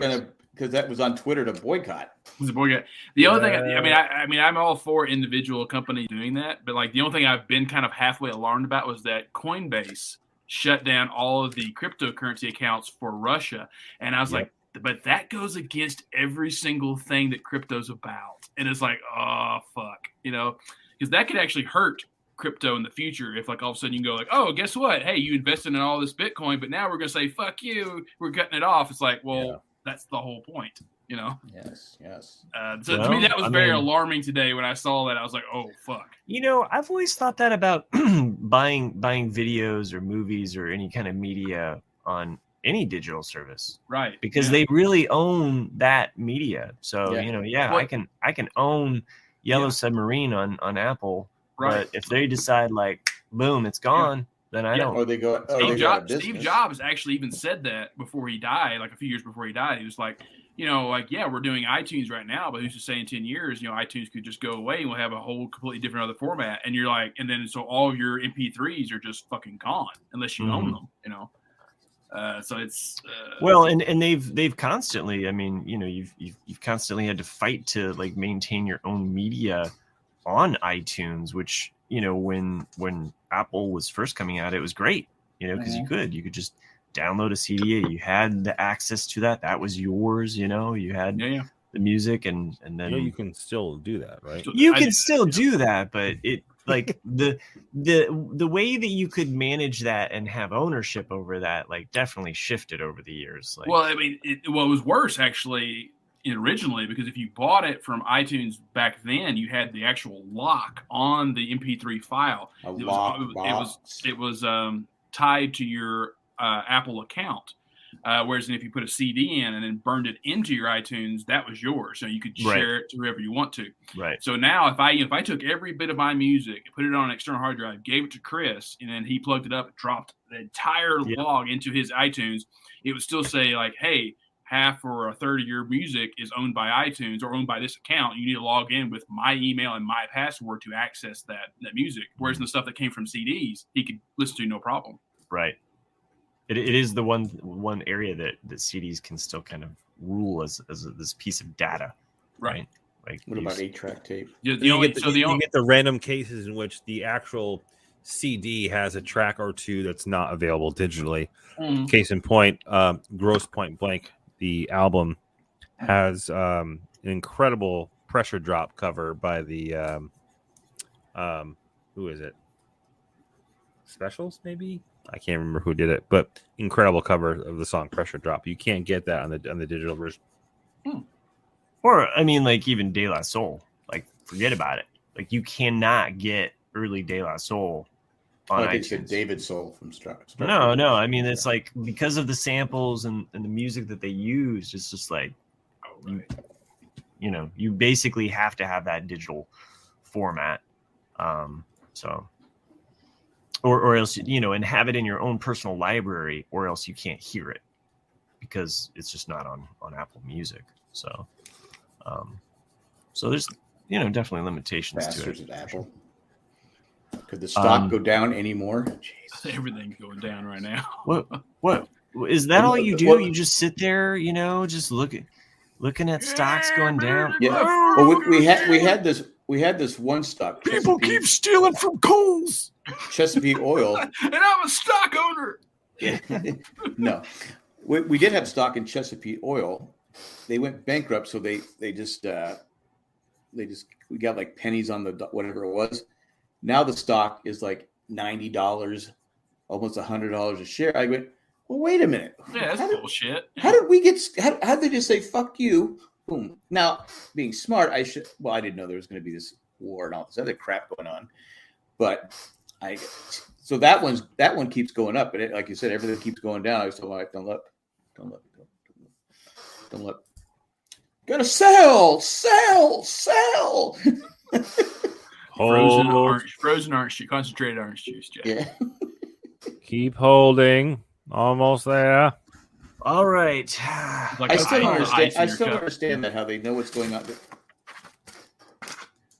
because that was on Twitter to boycott. The only thing, I mean, I'm all for individual companies doing that, but like the only thing I've been kind of halfway alarmed about was that Coinbase shut down all of the cryptocurrency accounts for Russia, and I was like, but that goes against every single thing that crypto's about, and it's like, oh fuck, because that could actually hurt crypto in the future if like all of a sudden you can go like, oh, guess what? Hey, you invested in all this Bitcoin, but now we're gonna say fuck you, we're cutting it off. It's like, well, that's the whole point. Yes. So to me, that was very alarming today when I saw that. I was like, oh, fuck. I've always thought that about buying videos or movies or any kind of media on any digital service. Right. Because they really own that media. So, I can own Yellow Submarine on Apple. Right. But if they decide like, boom, it's gone, then I don't. Or they go. Steve Jobs actually even said that before he died, like a few years before he died. He was like, we're doing iTunes right now, but who's to say in 10 years, iTunes could just go away and we'll have a whole completely different other format. And you're like, and then so all of your MP3s are just fucking gone unless you own them, So it's and they've constantly, you've constantly had to fight to like maintain your own media on iTunes, which when Apple was first coming out, it was great, because you could just download a CD. You had the access to that was yours. You had the music, and then you can still do that, right? You can still do that, but it like the way that you could manage that and have ownership over that like definitely shifted over the years. Like, well, I mean, what was worse actually originally, because if you bought it from iTunes back then, you had the actual lock on the MP3 file. It was tied to your Apple account. Whereas if you put a CD in and then burned it into your iTunes, that was yours. So you could share it to whoever you want to. Right. So now if I took every bit of my music, put it on an external hard drive, gave it to Chris, and then he plugged it up and dropped the entire log into his iTunes, it would still say like, hey, half or a third of your music is owned by iTunes or owned by this account. You need to log in with my email and my password to access that music. Whereas the stuff that came from CDs, he could listen to no problem. Right. It is the one area that CDs can still kind of rule as this piece of data, right? Like, what about 8-track tape? You get the random cases in which the actual CD has a track or two that's not available digitally. Mm-hmm. Case in point, Gross Point Blank, the album, has an incredible pressure drop cover by the who is it? Specials, maybe? I can't remember who did it, but incredible cover of the song Pressure Drop. You can't get that on the digital version. Or, I mean, like even De La Soul. Like, forget about it. Like, you cannot get early De La Soul on iTunes. I think it's David Soul from Star. No. I mean, it's like because of the samples and the music that they use, it's just like, you basically have to have that digital format. So... Or else, and have it in your own personal library, or else you can't hear it because it's just not on Apple Music. So, so there's, definitely limitations to it. At Apple. Could the stock go down anymore? Jeez. Everything's going down right now. What is that? All you do? You just sit there, just looking at stocks going down. Yeah. Well, we had this one stock. People keep stealing from Kohl's. Chesapeake Oil. And I'm a stock owner. Yeah. No. We did have stock in Chesapeake Oil. They went bankrupt, so we got like pennies on the whatever it was. Now the stock is like $90, almost $100 a share. I went, well, wait a minute. Yeah, that's bullshit. How did we get? How did they just say fuck you? Boom. Now, being smart, I didn't know there was going to be this war and all this other crap going on, but so that one keeps going up, and like you said, everything keeps going down. I was told, like, don't look. Gotta sell. Frozen orange juice, concentrated orange juice, Jack. Yeah. Keep holding. Almost there. All right. Like I still don't understand that, how they know what's going on.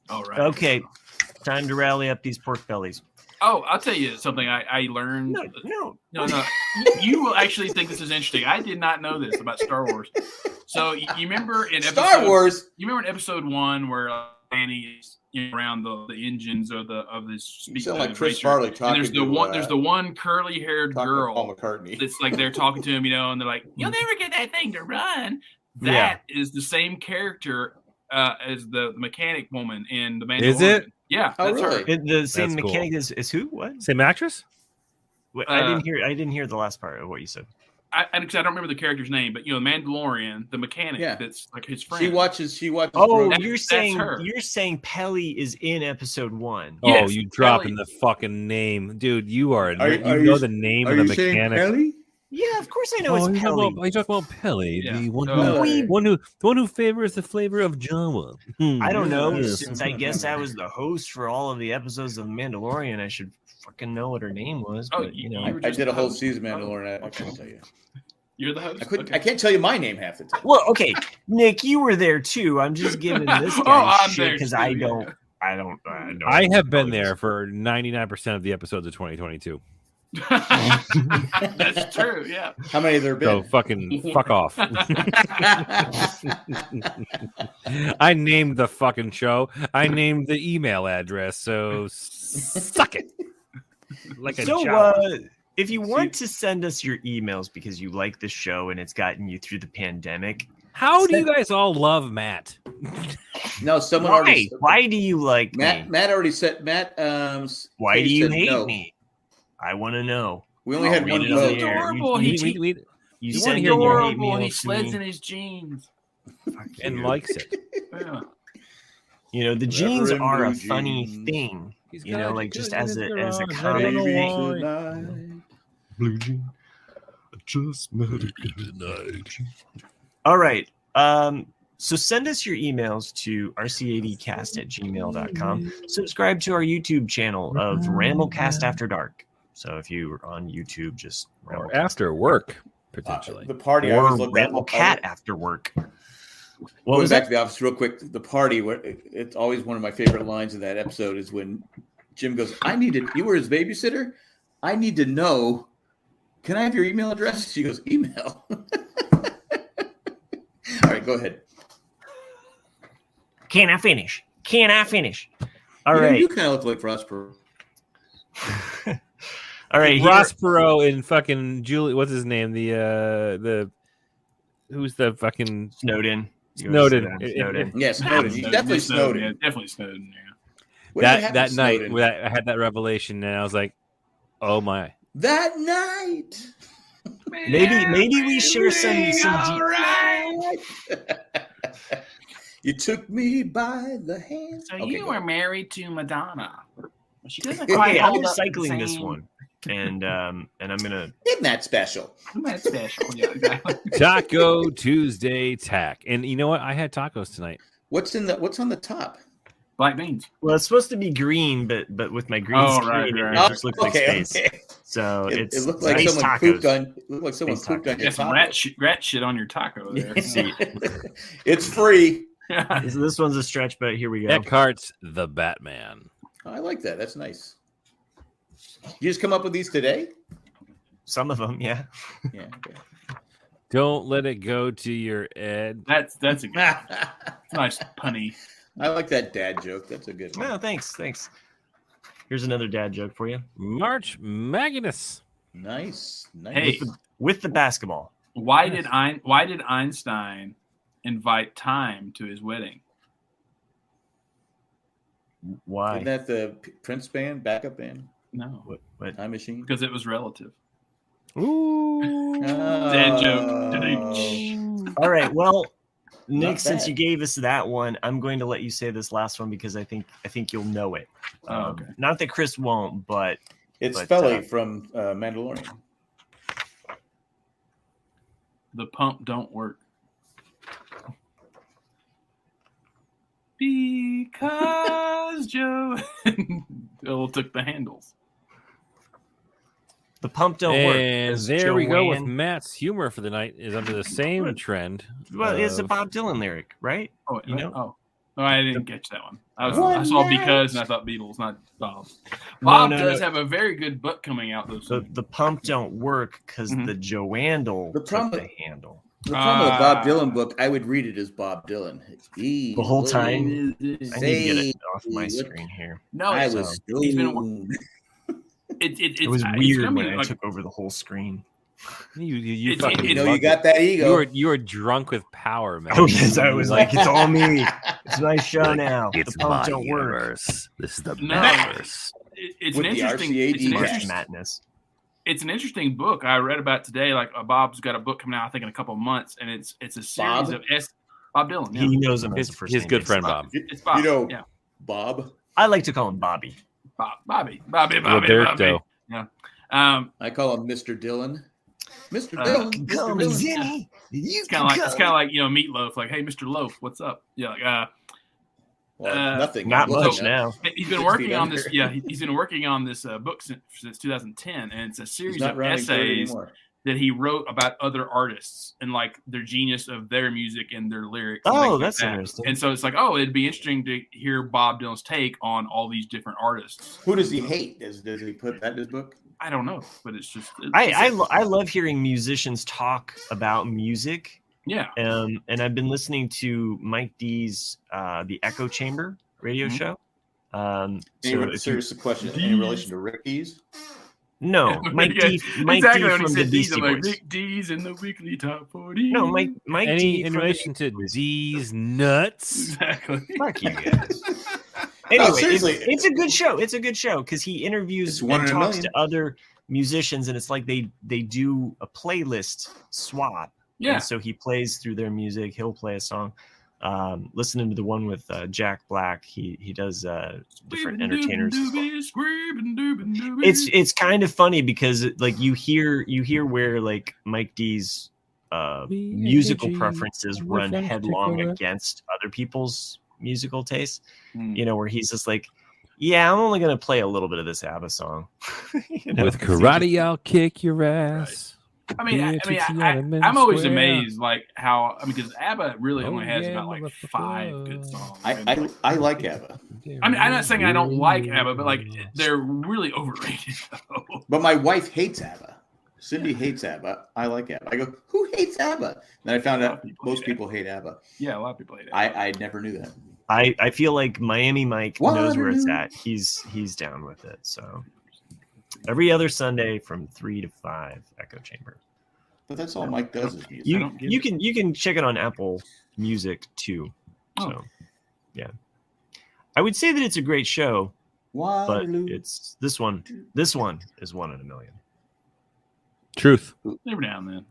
All right. Okay. Time to rally up these pork bellies. Oh, I'll tell you something I learned. No. You will actually think this is interesting. I did not know this about Star Wars. So you remember in Star Wars? You remember in episode 1 where Annie is around the engines of this. You sound like Chris Farley talking. And there's the one curly-haired girl. Paul McCartney. It's like they're talking to him, and they're like, "You'll never get that thing to run." That is the same character as the mechanic woman in the Mandalorian. Is it? Yeah, that's really? her. The same That's mechanic is who? What? Same actress? I didn't hear the last part of what you said. I don't remember the character's name, but the Mandalorian, the mechanic, that's like his friend. She watches. Oh, you're saying Pelly is in episode 1. Oh, Yes, you dropping the fucking name, dude. You know the name of the mechanic. Pelly? Yeah, of course I know it's Pelly. Are you talking about Pelly? Yeah. The one who favors the flavor of Java. I don't know. Since I guess I was the host for all of the episodes of The Mandalorian, I should fucking know what her name was. Oh, but, I did a whole season of Mandalorian. I can't tell you. You're the host? I can't tell you my name half the time. Well, okay, Nick, you were there too. I'm just giving this guy shit because I don't. I have been there for 99% of the episodes of 2022. That's true. Yeah. How many have there been? So fuck off. I named the fucking show. I named the email address. So suck it. Like a job. If you want to send us your emails because you like the show and it's gotten you through the pandemic, how do you guys all love Matt? No, someone already. Why do you like Matt? me? Matt already said. Matt. Why do you hate me? I want to know. We only had one He's vote. adorable. You He's send in your hate adorable. He mails to sleds me. in his jeans. and likes it. Yeah. You know, the Never jeans in are a blue funny jeans. thing. He's You know, got like good just in as his a garage. I comic don't know thing. why. Blue jean. I just met a girl tonight. All right. So send us your emails to rcadcast@gmail.com. Subscribe to our YouTube channel of Ramblecast After Dark. So if you are on YouTube, just Or Ramblecast after work, potentially. The party I or always look at. Ramblecat After Work. What Going was back that? to the office real quick, the party. It's always one of my favorite lines in that episode is when Jim goes, "I need to. You were his babysitter. I need to know. Can I have your email address?" She goes, "Email." All right, go ahead. Can I finish? All You know, right. you kind of look like Prosper. All right. Here, Ross Perot and fucking Julie. What's his name? The who's the fucking Snowden. Snowden. Snowden. Yes, Snowden. He's definitely Snowden. Yeah, definitely Snowden. Yeah. What did happen that to night Snowden? where I had that revelation, and I was like, "Oh my!" That night. Maybe we share some deep. You took me by the hand. So Okay, you go were ahead. married to Madonna. She doesn't Okay, quite I'm hold up the recycling this same- one, and I'm gonna. Isn't that special? That's special. Yeah, exactly. Taco Tuesday tack, and you know what? I had tacos tonight. What's on the top? Black beans. Well, it's supposed to be green, but with my green Oh, screen, right, it right. just looks like space. So It it's looked like space someone tacos. pooped on. It looked like someone Space pooped on You your got some taco. rat shit on your taco there. See. It's free. This one's a stretch, but here we go. Eckhart's the Batman. I like that. That's nice. You just come up with these today? Some of them, yeah. Yeah. Okay. Don't let it go to your Ed. That's a good, nice punny. I like that dad joke. That's a good one. No, thanks. Here's another dad joke for you. March Magnus. Nice. Hey, With the basketball. why did Einstein invite Time to his wedding? Why? Isn't that the Prince band, backup band, No, What? Time Machine? because it was relative. Ooh. Dad joke. All right. Well, Nick, Not since bad. you gave us that one, I'm going to let you say this last one because I think you'll know it. Oh, okay. Not that Chris won't, but It's But, Felly from Mandalorian. The pump don't work. Because Joe Bill took the handles. the pump don't work. And As there we go with Joanne- Matt's humor for the night is under the same trend. Well, it's a of- Bob Dylan lyric, right? Oh, You know? Oh, I didn't catch that one. I One saw night. because and I thought Beatles, not Bob. Bob no, does no. have a very good book coming out though. The pump don't work because Mhm. the Joandle The took problem- the handle. The problem with the Bob Ah. Dylan book, I would read it as Bob Dylan. The whole time? I need to get Say it off my what- screen here. No, I it's, was he's been- stoned. It was it's weird coming, when I like, took over the whole screen. You It's- fucking You know, love you got it. that ego. You were drunk with power, man. Oh yes, I was like, it's all me. It's my show now. It's the pump my don't work. universe. This is the No. universe. It's With an the interesting. RCAD It's an cast. March interesting. Madness. It's an interesting book I read about today. Like Bob's got a book coming out, I think, in a couple of months, and it's a series Bob? of Bob Dylan. Yeah. He knows him as His, a first his name good basis. friend Bob. It's Bob. You know- yeah, Bob. I like to call him Bobby. Bobby. Roberto. Yeah. I call him Mr. Dylan. Mr. Uh, Dylan. Mr. Call me Dylan. Zinny. You It's kind of like Meatloaf. Like, hey, Mr. Loaf, what's up? Yeah. Like, Well, nothing. Not Looking much up. now. he's been 6 working feet on under. this. Yeah, he's been working on this book since 2010, and it's a He's series not of running third essays anymore. that he wrote about other artists and like their genius of their music and their lyrics. and Oh, things like that's that. interesting. And so it's like, oh, it'd be interesting to hear Bob Dylan's take on all these different artists. Who does he hate? Does he put that in his book? I don't know, but it's just I love hearing musicians talk about music. yeah. And I've been listening to Mike D's the Echo Chamber radio Mhm. show. Any So if you, serious question in relation to Rick Dees? no, Mike Yeah, D, Mike exactly D when he from the said D's, Beastie I'm like Boys. Rick D's in the weekly top 40. No, Mike Any D in from relation to D's nuts? Exactly. Fuck you guys. Anyway, seriously. it's a good show. It's a good show because he interviews It's one and in a talks million. to other musicians, and it's like they do a playlist swap Yeah. And so he plays through their music. He'll play a song. Listening to the one with Jack Black, he does different entertainers as well. It's kind of funny because like you hear where like Mike D's musical preferences run headlong against other people's musical tastes. You know, where he's just like, yeah, I'm only gonna play a little bit of this ABBA song. You know, with karate, I'll kick your ass. I mean, I'm always amazed, like how because ABBA really only has about like 5 good songs. I like ABBA. I mean, I'm not saying I don't like ABBA, but like they're really overrated though. But my wife hates ABBA. Cindy hates ABBA. I like ABBA. I go, who hates ABBA? And then I found out most people hate ABBA. Yeah, a lot of people hate ABBA. I never knew that. I feel like Miami Mike knows where it's at. He's down with it. So every other Sunday from 3 to 5, Echo Chamber. But that's all Mike does is music. You can check it on Apple Music too. So yeah, I would say that it's a great show, but it's this one is 1 in a million. Truth. Every now and then.